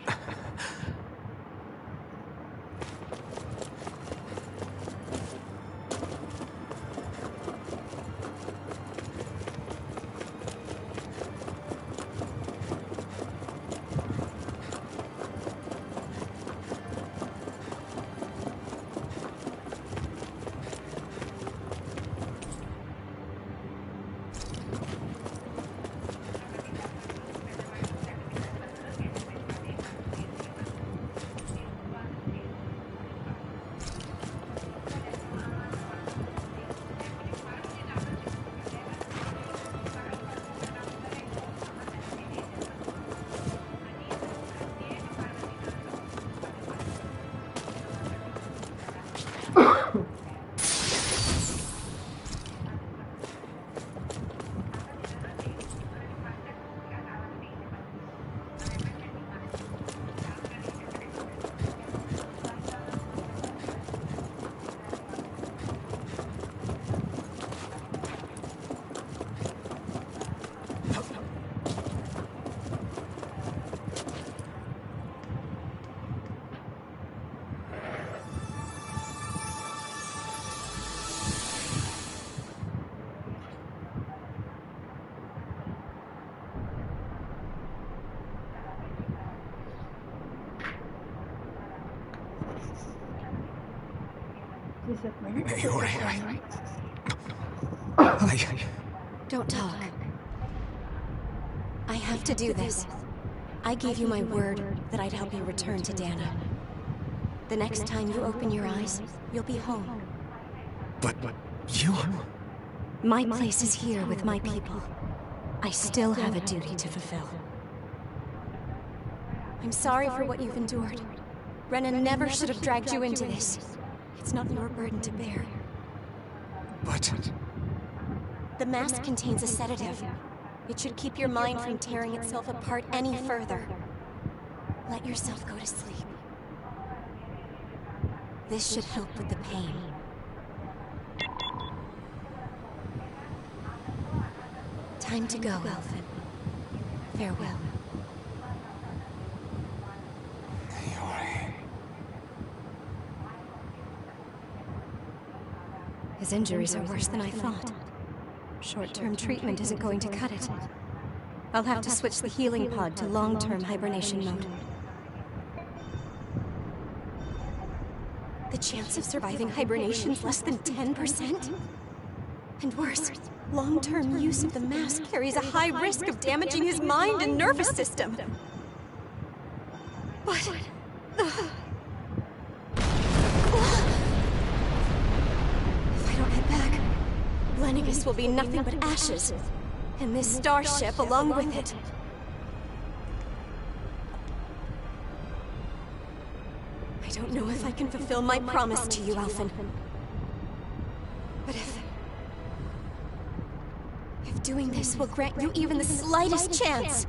Hey, Ori, Don't talk. I have to do this. I gave you my word that I'd help you return to Dana. The next time you open your eyes, you'll be home. But you... My place is here with my people. I still have a duty to fulfill. I'm sorry for what you've endured. Renan never should have dragged you into this. It's not your burden to bear. But... The mask contains a sedative. It should keep your mind from tearing itself apart any further. Let yourself go to sleep. This should help with the pain. Time to go, Elfin. Farewell. His injuries are worse than I thought. Short-term treatment isn't going to cut it. I'll have to switch the healing pod to long-term hibernation mode. The chance of surviving hibernation's less than 10%? And worse, long-term use of the mask carries a high risk of damaging his mind and nervous system. But... Lennigus will be nothing but ashes, and this starship along with it. I don't know if I can fulfill my promise to you, Alphen. But if doing this will grant you even the slightest chance,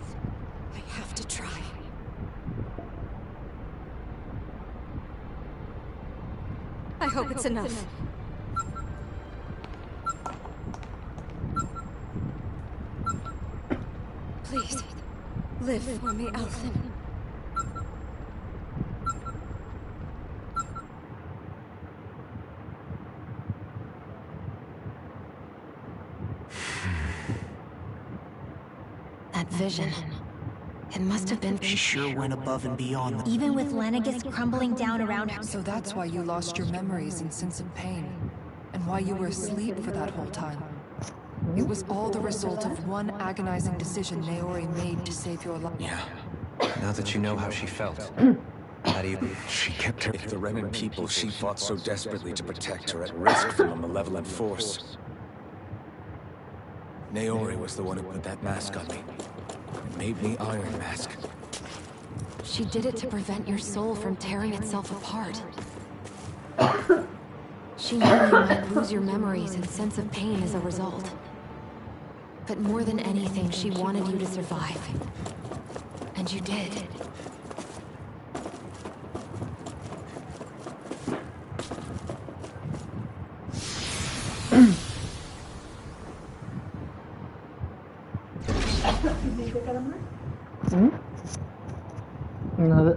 I have to try. I hope it's enough. Please, live for me, Alphen. That vision. It must have been... She sure went above and beyond. Even with Lennigus crumbling down around her. So that's why you lost your memories and sense of pain. And why you were asleep for that whole time. It was all the result of one agonizing decision Naori made to save your life. Yeah. Now that you know how she felt, how do you... She kept her... The Renan people she fought so desperately to protect her at risk from a malevolent force. Naori was the one who put that mask on me. It made me Iron Mask. She did it to prevent your soul from tearing itself apart. She knew you might lose your memories and sense of pain as a result. But more than anything, she wanted you to survive. And you did. అదే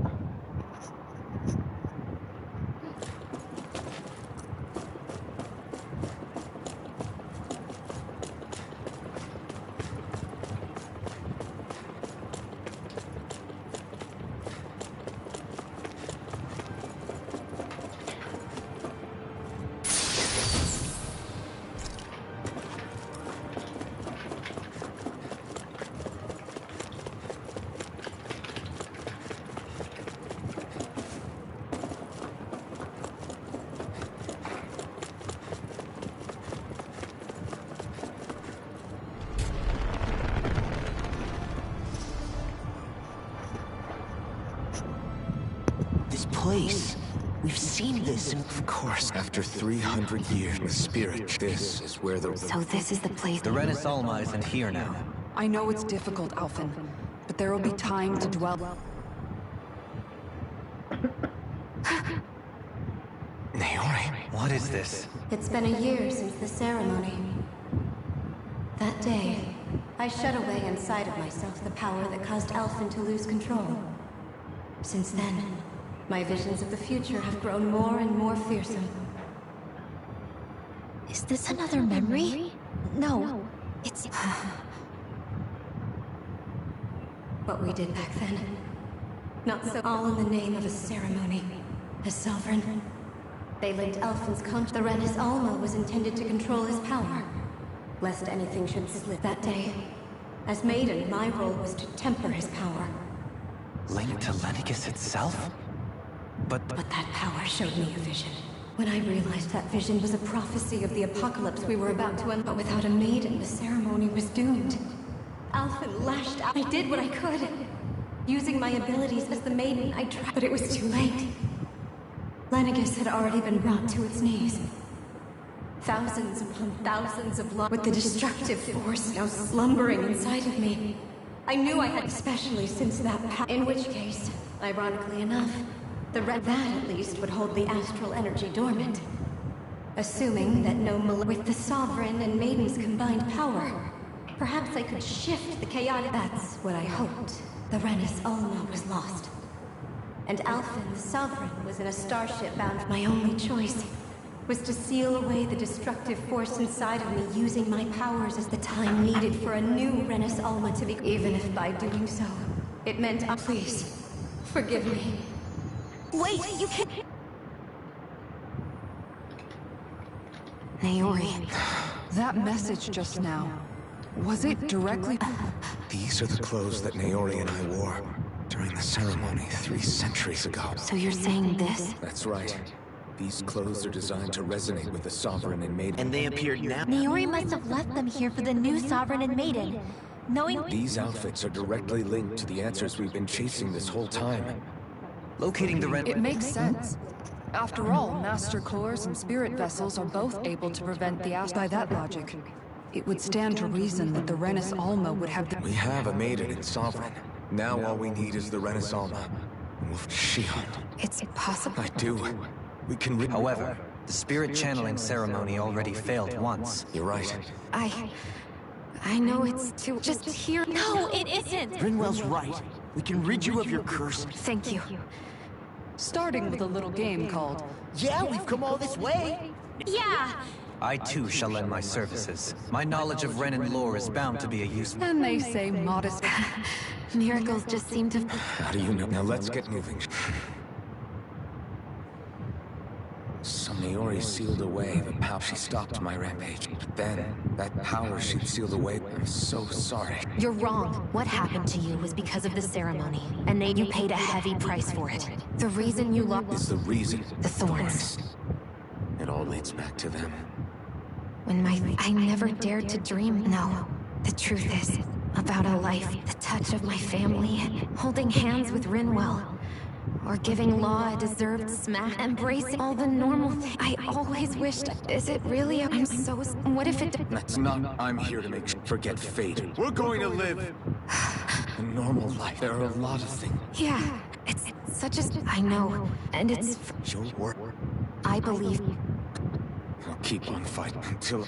Place. We've seen this. Of course, after 300 years, the spirit. This is where the... So this is the place... The Renis Alma isn't here now. I know it's difficult, Alphen, but there will be time to dwell... Naori, what is this? It's been a year since the ceremony. That day, I shut away inside of myself the power that caused Alphen to lose control. Since then, my visions of the future have grown more and more fearsome. Is this another memory? No, it's... What we did back then. Not so all in the name of a ceremony. As sovereign. They linked Alphen's conscience. The Renis Alma was intended to control his power. Lest anything should slip that day. As Maiden, my role was to temper his power. Linked to Lennigus itself? But that power showed me a vision. When I realized that vision was a prophecy of the apocalypse we were about to end, but without a maiden, the ceremony was doomed. Alphen lashed out. I did what I could. Using my abilities as the maiden, I tried, but it was too late. Lenegis had already been brought to its knees. Thousands upon thousands of lives, with the destructive force now slumbering inside of me. I knew I had, especially since that in which case, ironically enough, that at least would hold the astral energy dormant. Assuming that with the Sovereign and Maiden's combined power, perhaps I could shift the chaotic. That's what I hoped. The Renis Alma was lost. And Alphen, the Sovereign, was in a starship bound. My only choice was to seal away the destructive force inside of me using my powers as the time needed for a new Renis Alma to be. Even if by doing so, it meant please, forgive me. Wait, you can't. Naori. That message just now, was it directly? These are the clothes that Naori and I wore during the ceremony 3 centuries ago. So you're saying this? That's right. These clothes are designed to resonate with the Sovereign and Maiden. And they appeared now. Naori must have left them here for the new Sovereign and Maiden. Knowing these outfits are directly linked to the answers we've been chasing this whole time. Locating the It makes sense. After all, Master Cores and Spirit Vessels are both able to prevent the By that logic, it would stand to reason that the Renis Alma would have the... We have a Maiden and Sovereign. Now all we need is the Renis Alma. Shion. It's possible. I do. We can However, the spirit channeling ceremony already failed once. You're right. I know it's too... Just here... No, it isn't! Rinwell's right. We can rid you of your curse. Thank you. Starting with a little game called... Yeah, we've come all this way. Yeah! I too shall lend my services. My knowledge of Renin lore is bound to be a use. And they say modest... Miracles just seem to... How do you know? Now let's get moving. So Naori sealed away the power. She stopped my rampage. But then, that power she'd sealed away, I'm so sorry. You're wrong. What happened to you was because of the ceremony, and you paid a heavy price for it. The reason you lost... Is the reason. The thorns. It all leads back to them. When I never dared to dream. No. The truth is, about a life, the touch of my family, holding hands with Rinwell, or giving Law a deserved smack, embracing all the normal things. I always wished, is it really I'm so... What if it... That's not... I'm here to forget fate. We're going to live a normal life. There are a lot of things. Yeah, it's such a... I know, and it's... Your work. I believe... I'll keep on fighting until...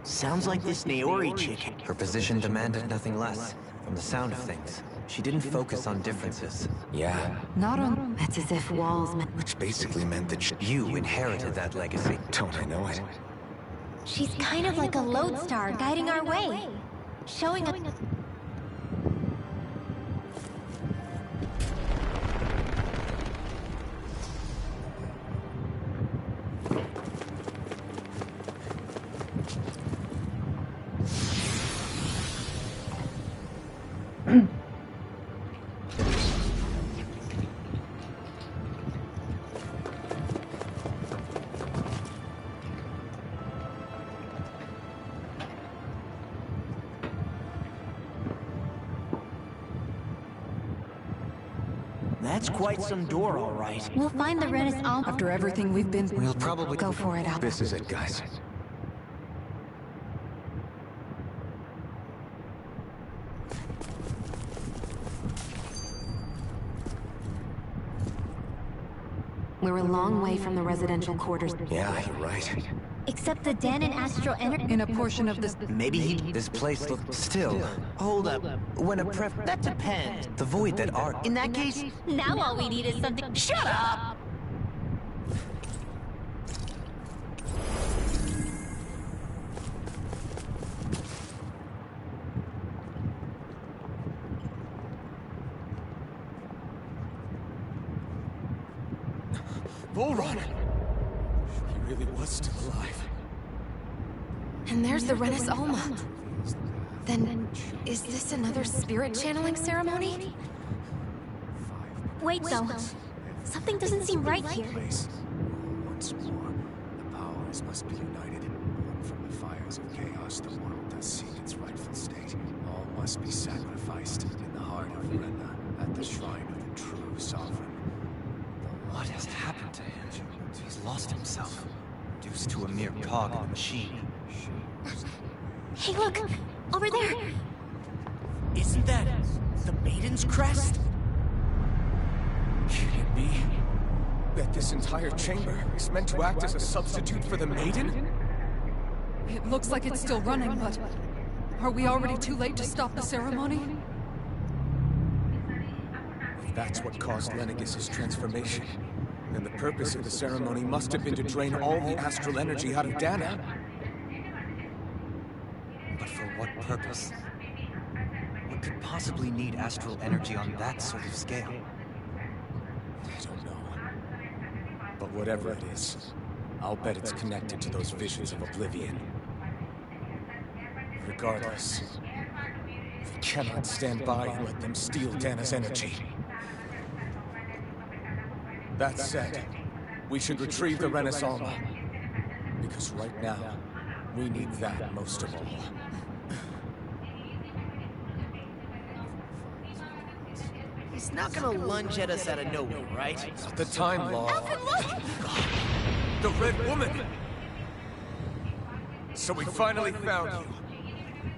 Sounds like this Naori chick. Her position demanded nothing less. From the sound of things, she didn't focus on differences. Yeah. Not on... That's as if walls... Which basically meant that you inherited that legacy. Don't I know it? She's kind of like a lodestar guiding our way. Showing us... That's quite some door, all right. We'll find the Renaissance. After everything we've been through, We'll probably Go for it, Al. This is it, guys. We're a long way from the residential quarters. Yeah, you're right. Except the den and astral energy. in a portion of this... Maybe he... This place looks still. Hold up. When a pref... That depends. The void that art. In that case... Now all we need is something. Shut up! Bullrun! He really was still alive. And there's the Renaissance. Then, is this another spirit channeling ceremony? Wait, though. Something doesn't seem right here. Once more, the powers must be united. From the fires of chaos, the world does seek its rightful state. All must be sacrificed in the heart of Renna, at the shrine of the true sovereign. What has happened to him? He's lost himself. Reduced to a mere cog in a machine. Hey, look! Over there! Isn't that the Maiden's crest? Can it be that this entire chamber is meant to act as a substitute for the Maiden? It looks like it's still running, but... Are we already too late to stop the ceremony? If that's what caused Lenegis' transformation, then the purpose of the ceremony must have been to drain all the astral energy out of Dana. But for what purpose? What could possibly need astral energy on that sort of scale? I don't know. But whatever it is, I'll bet it's connected to those visions of oblivion. Regardless, we cannot stand by and let them steal Dana's energy. That said, we should retrieve the Renaissance. Because right now, we need that most of all. He's not gonna lunge at us out of nowhere, right? At the time, Law. Alfred, look! The Red Woman! So we finally found you.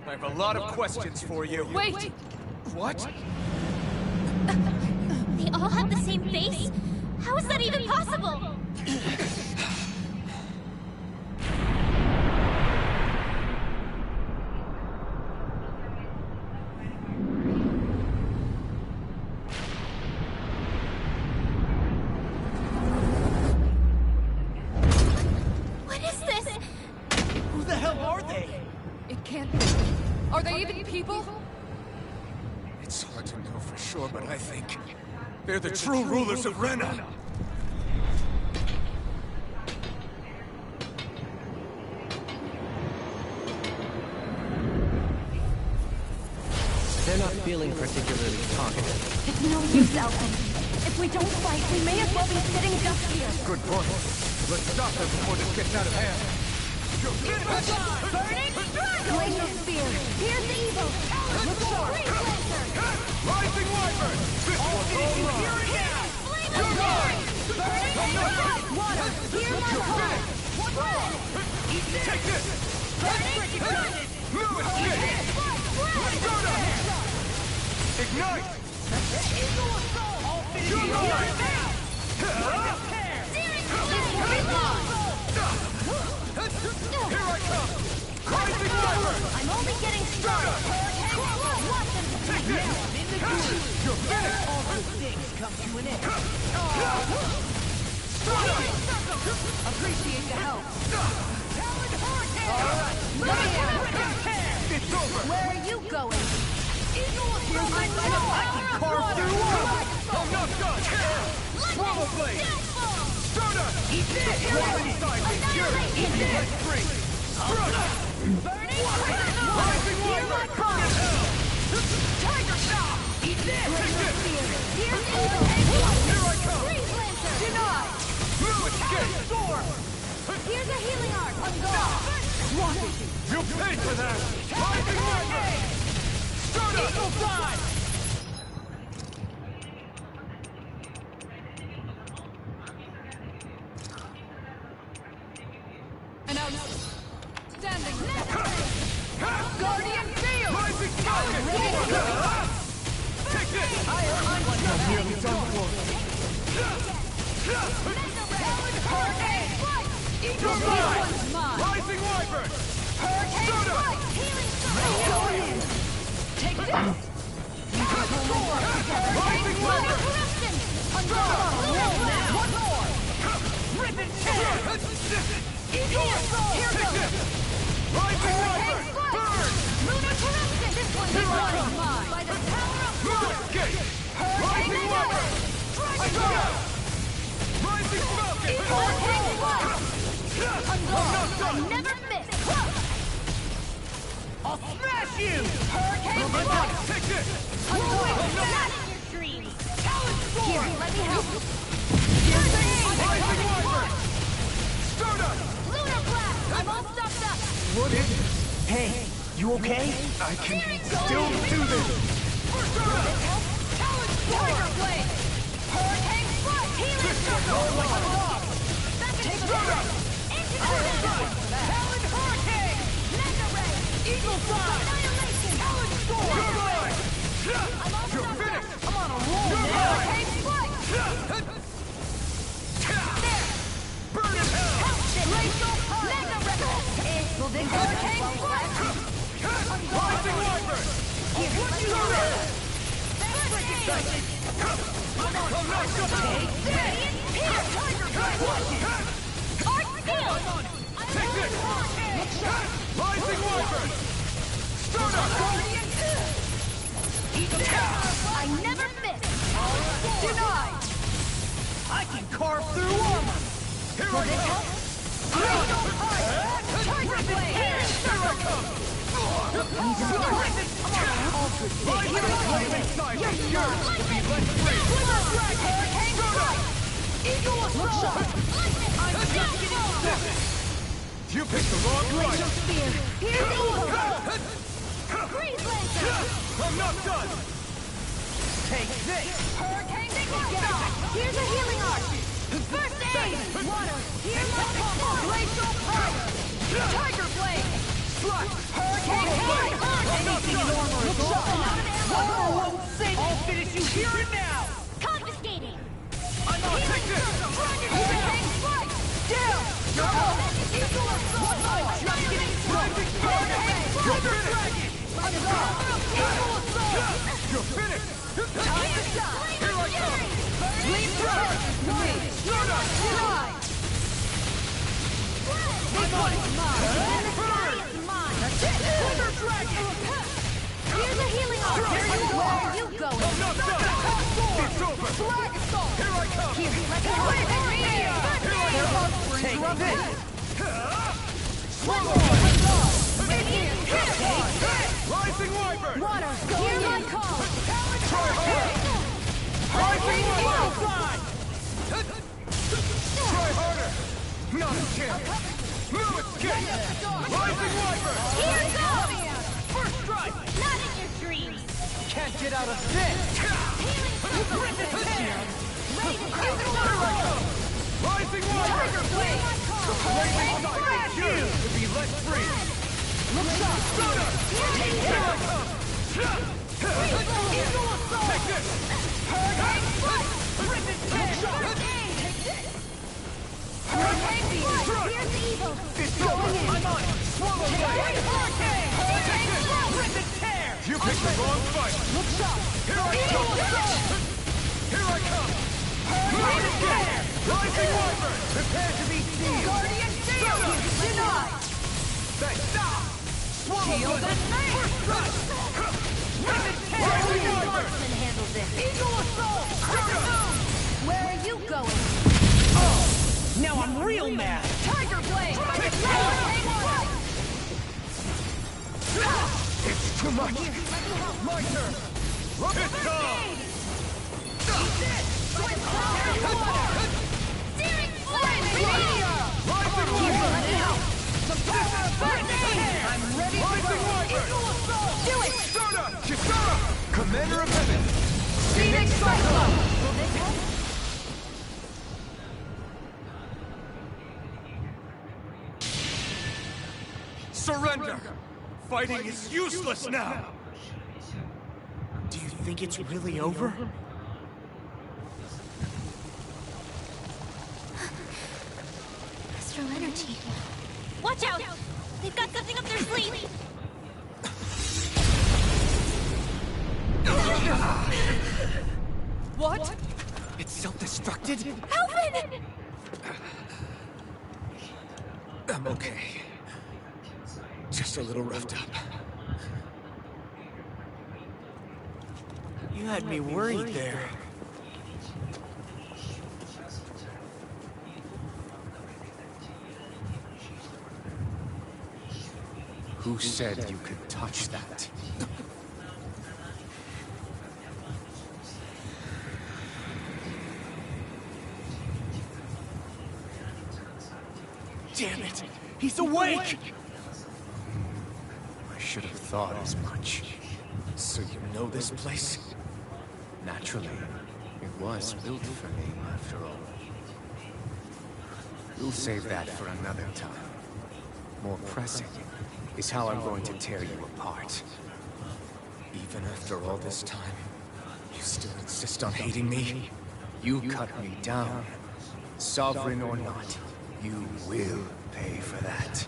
I have a lot of questions for you. Wait! What? They all have the same face? How is that even possible? What is this? Who the hell are they? It can't be. Are they even people? It's hard to know for sure, but I think they're the true rulers of Renna. They're not feeling particularly talkative. It's no use, Alfred. If we don't fight, we may as well be sitting ducks here. Good point. Let's stop them before this gets out of hand. Burning strike! Glacial spear. Here's the evil. Rising Wyvern! This one's all mine! You're mine! Water. Here's my heart. Take this! Lewis, Persona! Ignite! You're mine! Here I come! Rising Wyvern! I'm only getting started. Watch them. Take this! You're finished! All good things come to an end. Appreciate the help. It's over! Where are you going? I can carve through walls! I'm not done! Swallow Blade! Persona! The one inside me is yours! Let's free! Strike! Rising Wyvern! Tiger Shot! Pay for that! Rising Wyvern! Stardust! Eagle Fly! An outstanding Guardian Field! Rising Falcon! Take this! I'm nearly done for. Hurricane! Eagle Fly! Rising Wyvern! Hurricane Strike! Healing Going in! Take this! Rising Wyvern! One more! Rip and tear! Eagle Assault! Take this! Rising Wyvern! Burn! Lunar Corruption! This one's running by the power of Lunar Escape! Rising Wyvern! Stardust! Rising Falcon! Hurricane Strike! I'm not done! Never miss! I'll smash you! Hurricane Strike! Take this! I'm going to not in your dreams! Here, let me help. Rising Wyvern! Stardust! Lunar Blast! I'm all stopped up! What is it? Hey, you okay? I can still do this! Tiger Blade! Hurricane Strike! Healing Circle! Back into the Stardust! Into the Talon Hurricane! Mega Ray! Eagle Fly! Annihilation! Talon Storm! You're mine! I'm all You're stopped finished! up! I'm on a roll! Hurricane Strike! There! Burn in hell! Glacial Mega Ray! Hurricane Strike! Rising Wyvern! Here, let me help. I'm not done! Radiant Pierce! Tiger Blade! Arc Field! Take this! Rising Wyvern! Stardust! I never miss! Denied! I can carve through armor! Here I come! Glacial Tiger Blade! Here I come! Rising inside is yours to be let free! Hurricane Strike! Eagle Assault! I'm just getting started! You picked the wrong fight! Spear! Here's Eagle! Freeze Lancer! I'm not done! Take this! Hurricane Strike! Here's a healing arc! First aid! Water! Here's my combo! Glacial Fire! Tiger Blade! Slash! Hurricane Blade! Anything in armor is awesome! Won't save I'll finish you here and now! Confiscating! I'm on! Take this! Hurricane Strike! Down! Eagle Assault! Rising Hurricane! You're finished! Eagle Assault! You're finished! Time to shine! Here I come! Leave first! Stardust! Denied! This one's mine! And the sky is mine! Thunder Dragon! Here's a healing arc! Where are you going? I'm not done! It's over! Flag Assault! Here I come! Here, let me help! Take this! Rising Wyvern! Water! Hear my call! Try harder! Rising Wyvern! Try harder! Not a chance! No escape! Rising Wyvern! Here goes! First strike! Not in your dreams! Can't get out of this! Healing Circle! Ready to Here I come! Rising Wyvern! Tiger Blade! Blazing Tiger is yours to be let free! Look up! Here I come! Eagle Assault! Take this! Hurricane Strike! Rip and tear! Hurricane Strike! Here's evil! It's over! I'm on it! Swallow blade! Hurricane! Take this! Rip and tear! You picked the wrong fight! Look sharp! Here I come! Here I come! Not again! Rising Wyvern! Prepare to be sealed! Guardian Shield! Denied! Stop! Swallow Shield blade! and face! First strike! Rip and tear! Guardian Rising Wyvern! Marksman handles this! Eagle Assault! Where are you going? Now I'm real mad! Tiger Blade! Take Hurricane Strike! It's too much! My turn! It's gone! Searing flame! Rising Wyvern! The power of burning! I'm ready Commander of Heaven! Phoenix Cyclone! Will this help? Surrender! Fighting is useless now! Do you think it's really over? Astral energy. Watch out! They've got something up their sleeve! What? It's self-destructed? Alvin! I'm okay. Just a little roughed up. You had me worried there. Who said you could touch that? Damn it! He's awake! I should have thought as much. So you know this place? Naturally, it was built for me, after all. We'll save that for another time. More pressing is how I'm going to tear you apart. Even after all this time, you still insist on hating me? You cut me down. Sovereign or not, you will pay for that.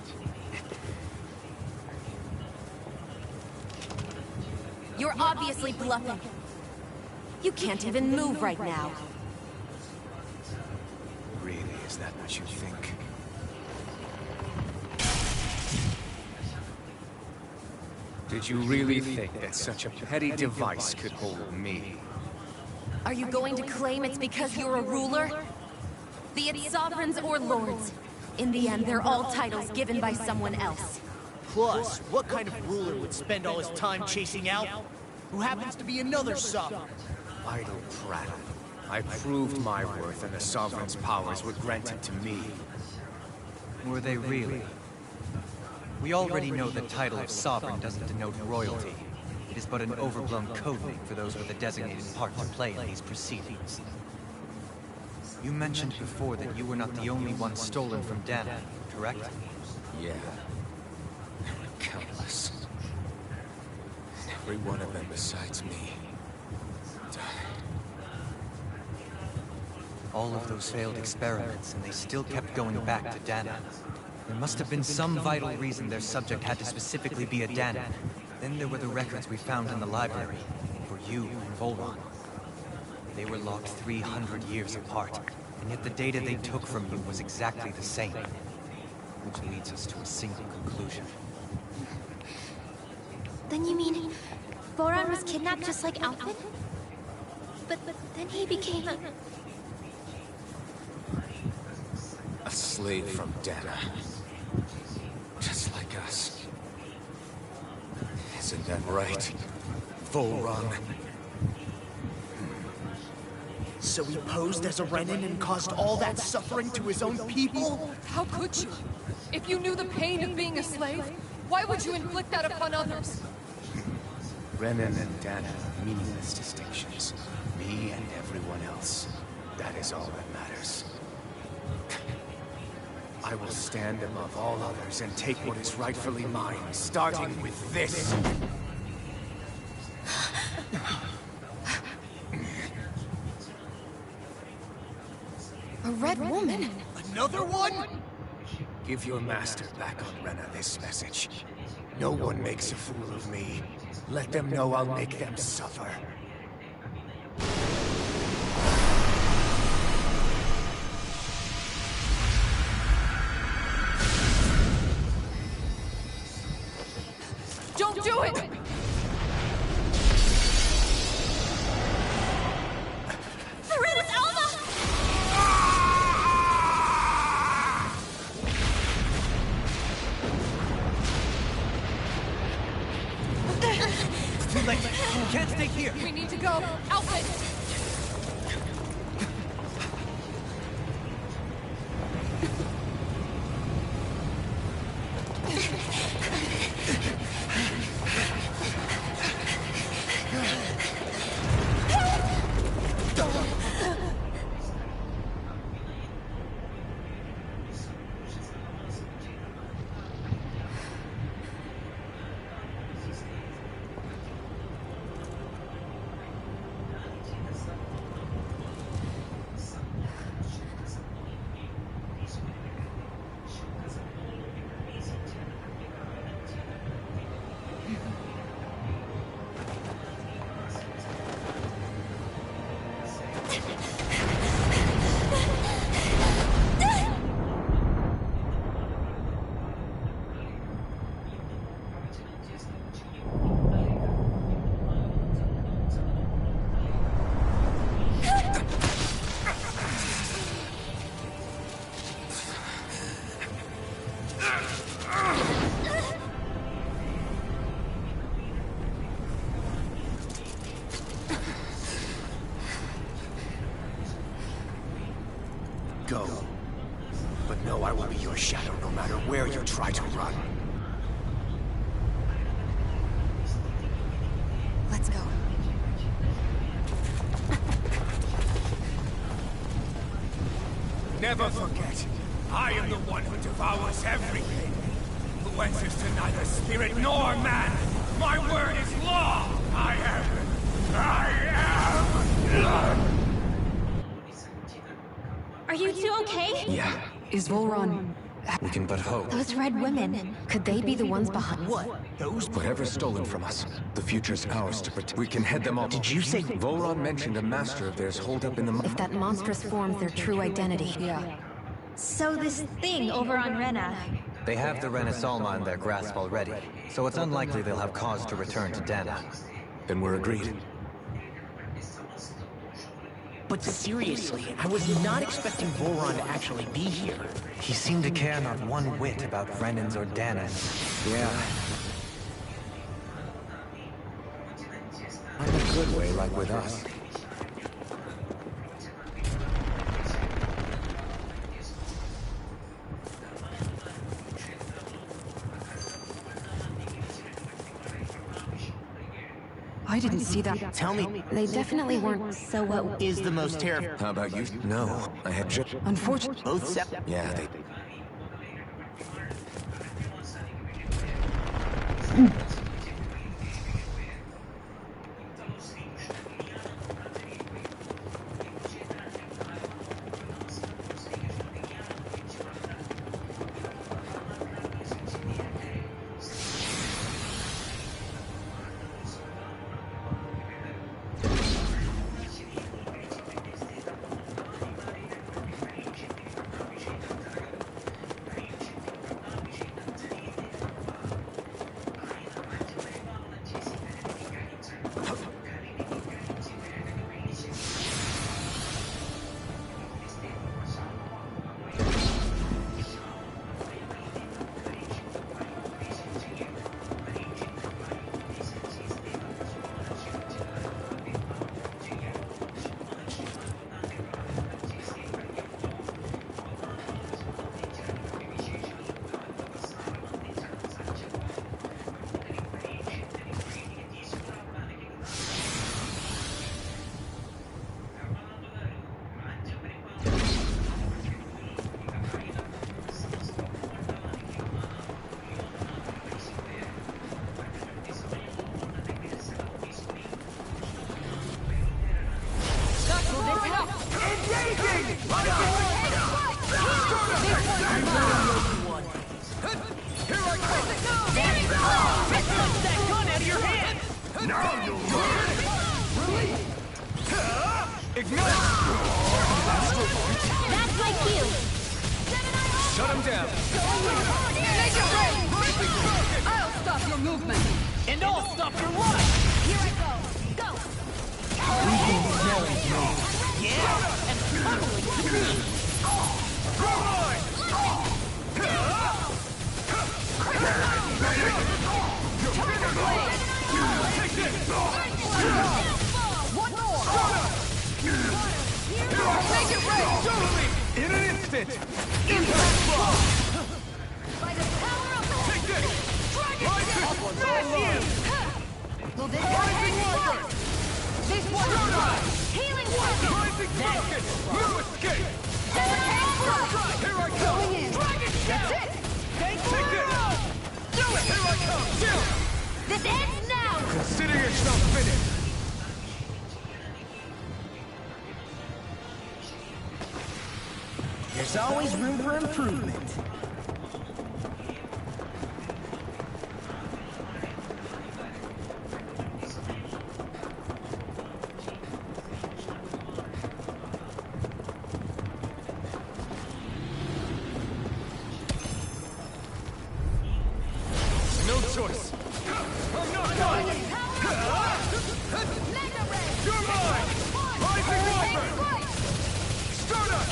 You're obviously bluffing. You can't even move right now. Really, is that what you think? Did you really think that such a petty device could hold me? Are you going to claim it's because you're a ruler? Be it sovereigns or lords. In the end, they're all titles given by someone else. Plus, what kind of ruler would spend all his time chasing out? Who happens to be another sovereign? Idle prattle. I proved my worth and the Sovereign's powers were granted to me. Were they really? We already know the title of Sovereign doesn't denote royalty. It is but an overblown codename for those with a designated part to play in these proceedings. You mentioned before that you were not the only one stolen from Dana, correct? Yeah. There were countless. And every one of them besides me died. All of those failed experiments, and they still kept going back to Dana. There must have been some vital reason their subject had to specifically be a Danan. Then there were the records we found in the library, for you and Volron. They were locked 300 years apart, and yet the data they took from you was exactly the same. Which leads us to a single conclusion. Then you mean Voron was kidnapped just like Alvin? But then he became a slave from Dana. Just like us. Isn't that right? Volron. So he posed as a Renan and caused all that suffering to his own people? How could you? If you knew the pain of being a slave, why would you inflict that upon others? Renan and Dana are meaningless distinctions. Me and everyone else. That is all that matters. I will stand above all others and take what is rightfully mine, starting with this. A red woman? Another one? Give your master back on Rena this message. No one makes a fool of me. Let them know I'll make them suffer. Don't do it! Serenus Alma! Too late. You can't stay here. We need to go. Outfit! go. But know I will be your shadow no matter where you try to run. Let's go. Never forget, I am the one who devours everything. Who answers to neither spirit nor man. My word is law. I am. Are you two okay? Yeah. Is Volron... We can but hope. Those red women. Could they be the ones behind? What? Those? Whatever's stolen from us, the future's ours to protect. We can head them off. Did you say... Volron mentioned a master of theirs holed up in the... If that monstrous form's their true identity. Yeah. So this thing over on Rena. They have the Renaissalma in their grasp already, so it's unlikely they'll have cause to return to Dana. Then we're agreed. But seriously, I was not expecting Volron to actually be here. He seemed to care not one whit about Renans or Danans. Yeah. In a good way, like with us. I didn't see that. Tell me, They definitely weren't. so what is the most terrifying? How about you? No, I had just... Unfortunately. Both separate. Yeah, they... That's my cue. Shut him down. Make it rain! I'll stop your movement! And I'll stop your life! Here I go! Go! Yeah! And totally to me! Tiger Blade! Take this! One more! Make it rain! In an instant! Impact blow! By the power of the... Take this! Dragon Death! Smash you! Will this one hit? This one! Healing weapon! Rising Falcon! No escape! Here I come! Going in! Dragon Shell! That's it! Thank you! Take this! Do it! Here I come! Chill! This ends now! Consider yourself finished! There's always room for improvement. No choice! I'm not done! You're mine! Rising Viper! Stardust!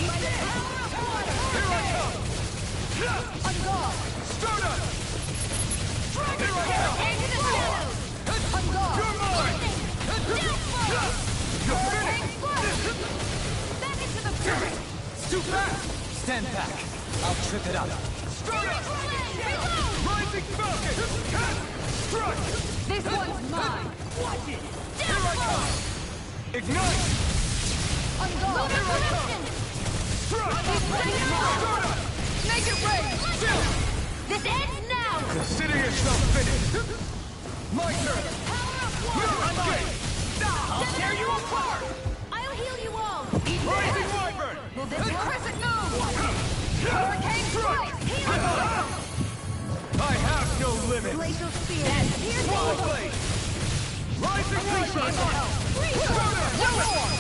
Here I come! On guard! Stardust! Here I come! Into the shadows! On guard! You're mine! You're finished! Back into the pit! It's too fast! Stand back. I'll trip it up. Rising Falcon! Strike! This one's mine! Watch it! Here I come! Ignite! On guard! Here I come! Strike! Make it rain! Chill! This ends now! Consider yourself finished! My turn! No escape! I'll tear you apart! I'll heal you all! Rising Wyvern! Will this crescent move? Hurricane strike! I have no limit! Glacial spear! Swallow blade! Rising Wyvern! No more!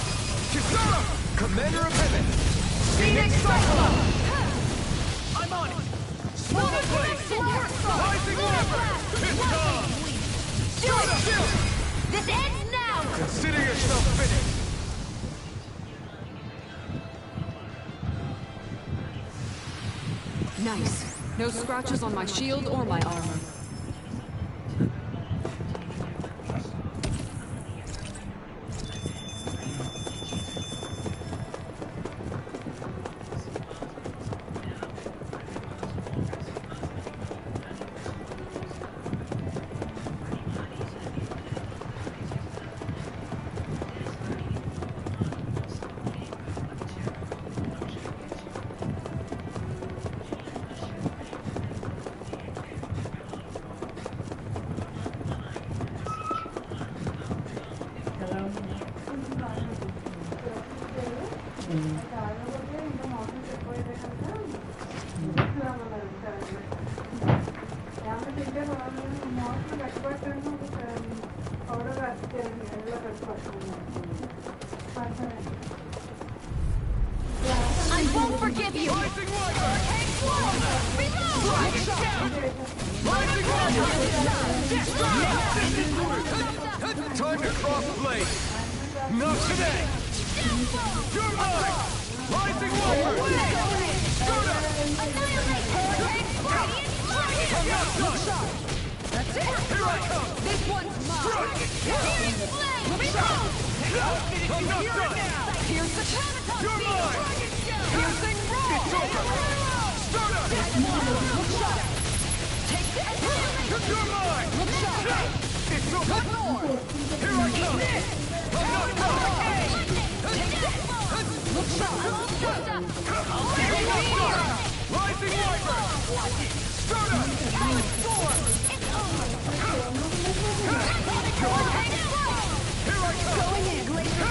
Kisara! Commander of Heaven! Phoenix Cyclone! I'm on it! Swallow blade! Rising Wyvern! It's gone! Still! This ends now! Consider yourself finished! Nice. No scratches on my shield or my armor. I won't forgive you! Rising Wyvern! Time to cross blade! Not today! You're mine! Rising Wyvern! I'm not done! That's it! Here I come! This one's mine! I'm not done! Here's the You're mine! piercing roll! It's over! Stardust! Take this! You're mine! It's over! One more! Here I come! I'm not done! Take this! Look sharp! Rising Wyvern! Stardust! Here I come! Going in! Glacier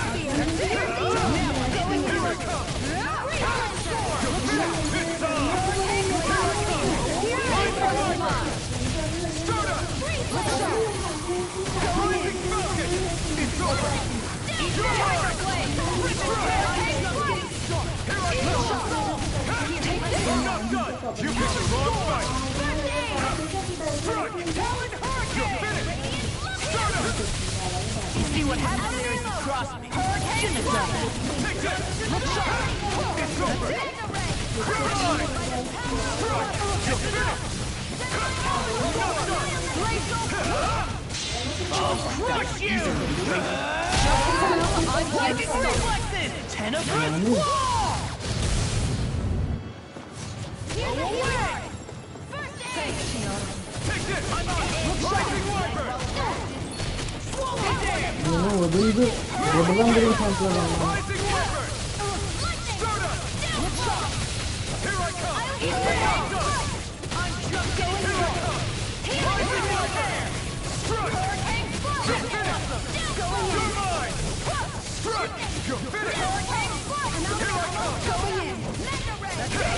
spear! Going in! Here I come! It's on! Rising Wyvern! Stardust! Rising Falcon! It's over! You're mine! Here I come! I'm not done! You picked the wrong fight! Strike! You're finished! Stardust! See what happens here is you cross me. Shouldn't have done that. Take that! It's over! You're mine! Strike! You're finished! I'm not done! I'll crush you! I can reflexes! Tenebrous Claw! Take this! I'm on! Rising Wyvern! Bunu vurduydu. Vurdudan biri kontrol aldı. Rising Wyvern! Stardust! Here I come! I'm just getting here I come! Rising Wyvern! Strike! You're finished! You're mine! Strike! You're finished! Here I come!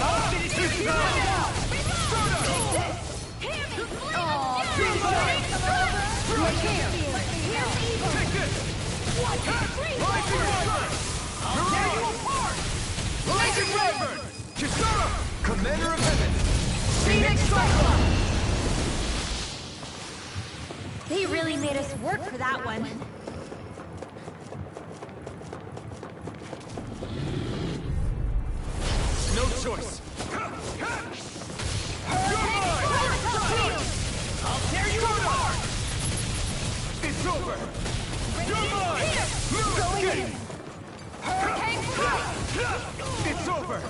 I'll finish this now! Stardust! You're mine! Strike! Take this! Rising Wyvern! I'll tear you apart! Rising Wyvern! Kisara! Commander of Heaven! Phoenix Cyclone! They really made us work for that one. No choice! You're mine! I'll tear you apart! It's over! You're mine! No escape! Hurricane strike! It's over!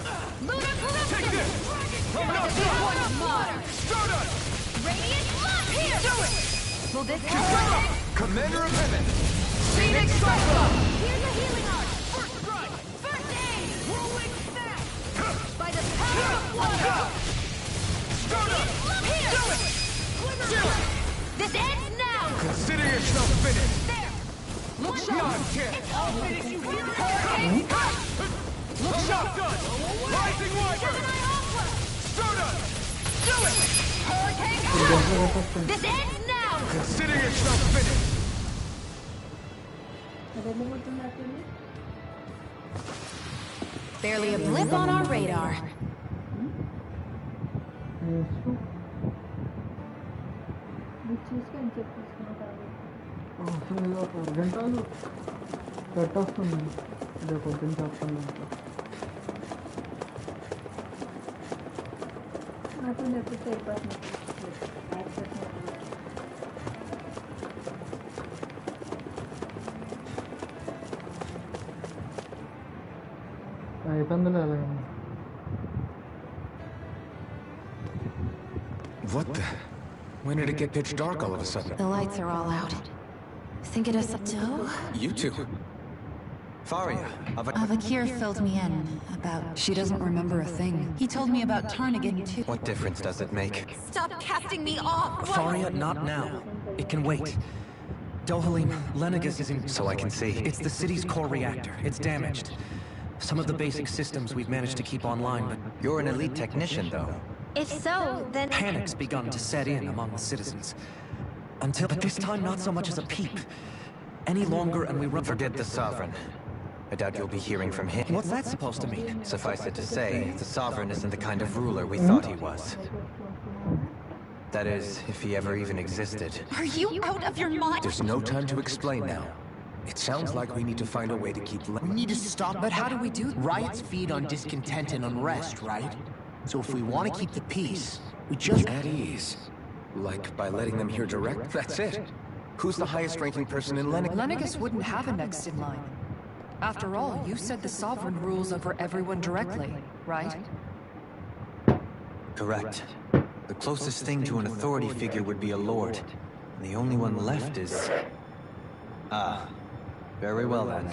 Lunar Corruption! Take this! I'm not done! Stardust! Radiant Lock! Here! Do it! Will this help? Commander of Heaven! Phoenix Cyclone! Here's a healing art! First strike! First aid! Whirlwind snap! By the power of water! Stardust! Here! Do it! Glimmer! This ends now! Consider yourself finished! There! Look Not sharp! yet! I'll finish you here! Look shotgun! Rising Wyvern! Stardust! Do it! Hurricane! This ends now! Consider yourself finished! Barely a blip on our radar. గంటలు పెట్టొస్తుంది ఇదే కొంచెం చెప్తాను నాకు నెప్పుడు అయిపోతుంది అయిపోయిందిలే అలాగే What the? When did it get pitch dark all of a sudden? The lights are all out. Think it is Joe? You two. Faria, Avakir filled me in about... She doesn't remember a thing. He told me about Tarnigan too. what difference does it make? Stop casting me off! Faria, not now. It can wait. Dohalim, Lenegus is in... So I can see. It's the city's core reactor. It's damaged. Some of the basic systems we've managed to keep online, but... You're an elite technician, though. If so, then... Panic's begun to set in among the citizens. But this time not so much as a peep. Any longer and we run... Forget the Sovereign. I doubt you'll be hearing from him. What's that supposed to mean? Suffice it to say, the Sovereign isn't the kind of ruler we thought he was. That is, if he ever even existed. Are you out of your mind? There's no time to explain now. It sounds like we need to find a way to keep... We need to stop. But how do we do that? Riots feed on discontent and unrest, right? So if we want to keep the peace, we just... At ease. Like by letting them hear direct? That's it. Who's the highest ranking person in Lenegus? Lenegus wouldn't have a next in line. After all, you said the Sovereign rules over everyone directly, right? Correct. The closest thing to an authority figure would be a lord. And the only one left is... Ah. Very well then.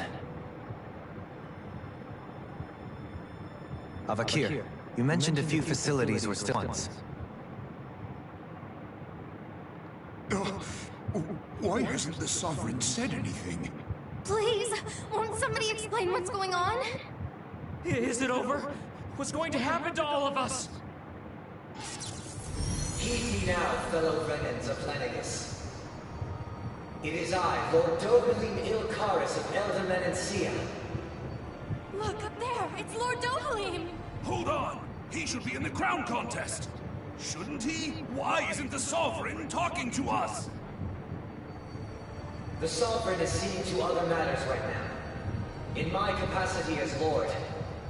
Avakir, you mentioned a few facilities were still once. Why hasn't the Sovereign said anything? Please, won't somebody explain what's going on? Is it over? What's going to happen to all of us? Heed me now, fellow Renans of Lenegus. It is I, Lord Dohalim Ilkaris of Elder Menancia. Look, up there! It's Lord Dohalim! Hold on! He should be in the crown contest! Shouldn't he? Why isn't the Sovereign talking to us? The Sovereign is seeing to other matters right now. In my capacity as Lord,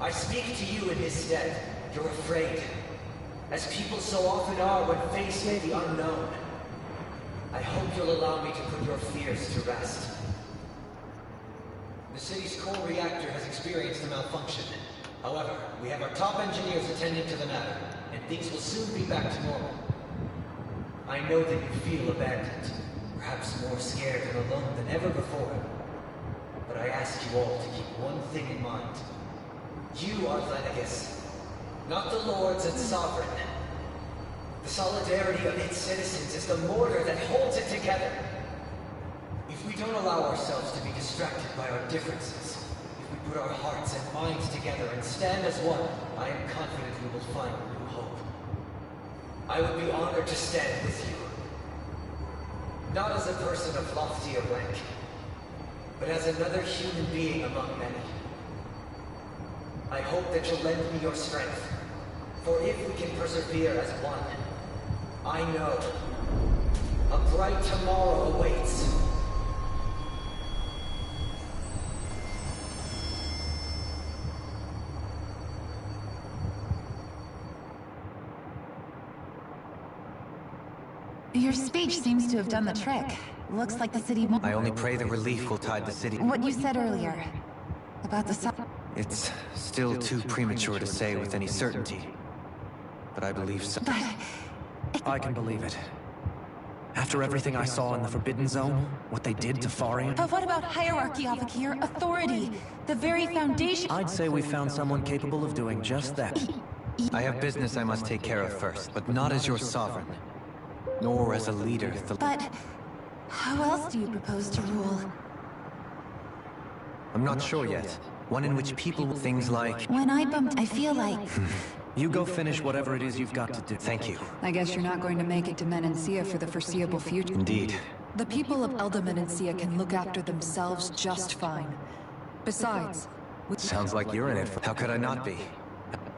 I speak to you in his stead. You're afraid. As people so often are when faced with the unknown. I hope you'll allow me to put your fears to rest. The city's core reactor has experienced a malfunction. However, we have our top engineers attending to the matter, and things will soon be back to normal. I know that you feel abandoned, perhaps more scared and alone than ever before. But I ask you all to keep one thing in mind. You are Lenegus, not the Lords and Sovereign. The solidarity of its citizens is the mortar that holds it together. If we don't allow ourselves to be distracted by our differences, if we put our hearts and minds together and stand as one, I am confident we will find new hope. I would be honored to stand with you. Not as a person of loftier rank, but as another human being among many. I hope that you'll lend me your strength, for if we can persevere as one, I know a bright tomorrow awaits. Your speech seems to have done the trick. Looks like the city... I only pray the relief will tide the city. What you said earlier. About the... It's still too premature to say with any certainty. But I believe so. I can believe it. After everything I saw in the Forbidden Zone, what they did to Farian... But what about hierarchy, Avakir? Authority? The very foundation... I'd say we found someone capable of doing just that. I have business I must take care of first, but not as your sovereign. Nor as a leader. But... how else do you propose to rule? I'm not sure yet. One in which people... things like... When I bumped, I feel like... You go finish whatever it is you've got to do. Thank you. I guess you're not going to make it to Menancia for the foreseeable future. Indeed. The people of Elda Menancia can look after themselves just fine. Besides... Sounds like you're in it for... How could I not be?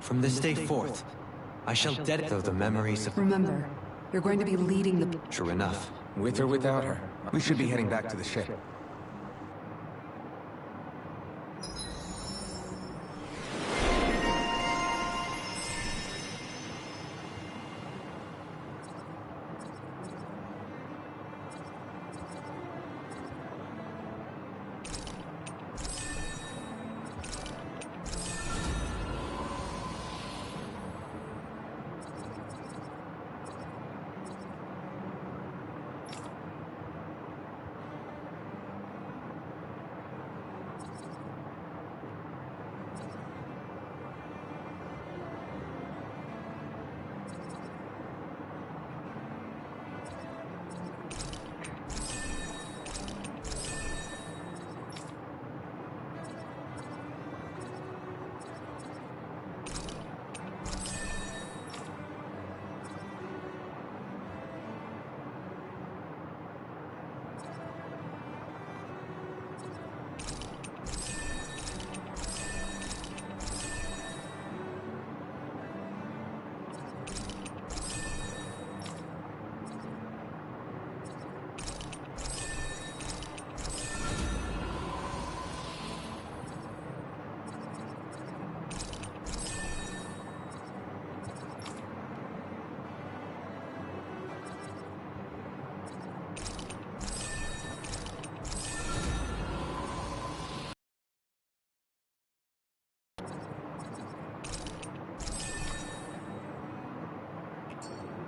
From this day forth, I shall dedicate the memories of... Remember, you're going to be leading the... True enough. With or without her, we should be heading back to the ship.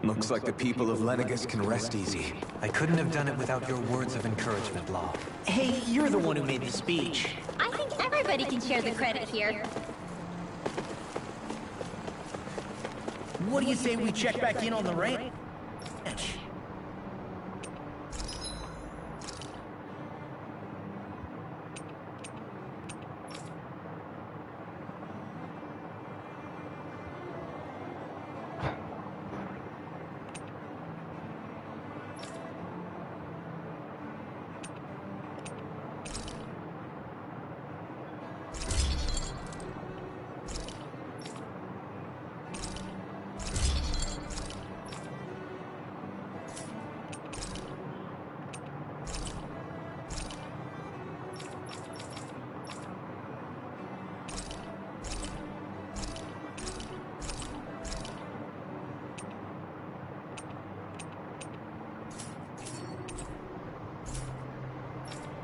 Looks like the people of Lenegis can rest easy. I couldn't have done it without your words of encouragement, Law. Hey, you're the one who made the speech. I think everybody can share the credit here. What do you say we check back in on the ranch?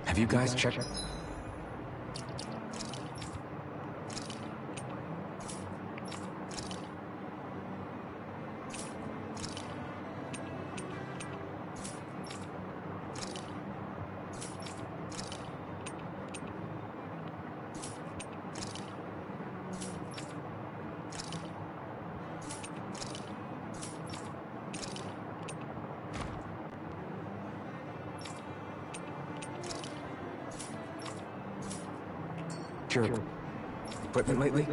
Have you guys checked? Your equipment lately?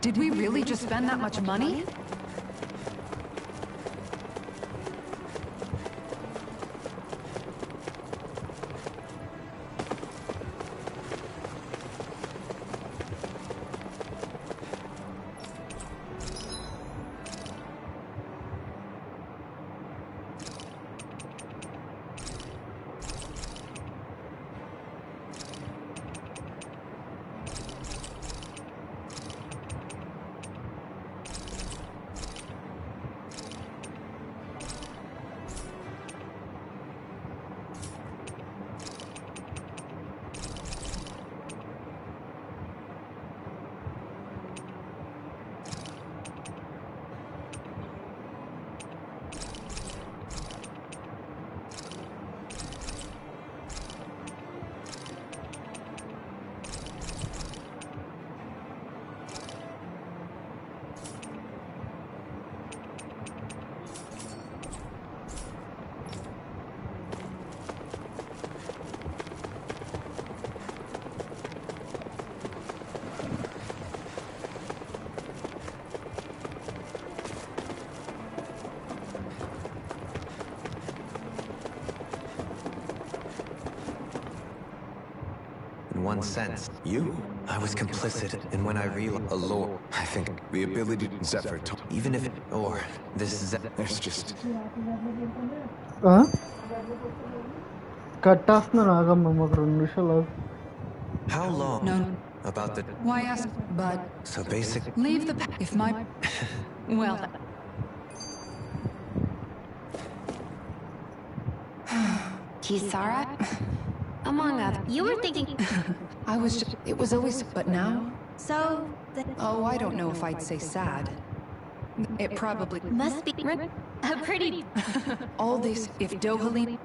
Did we really just spend that much money? In one sense, I was complicit in when I realized a lore. I think the ability to Zephyr, even if or this there's just. Cut off na ragam mamma. How long? No. About the. Why ask? But. So basic. Leave the. If my. Well. Kisara? Among others. You were thinking... I was just... It was always... But now? So... Oh, I don't know if I'd say sad. It probably... Must be... a pretty... All this... If Dohalim...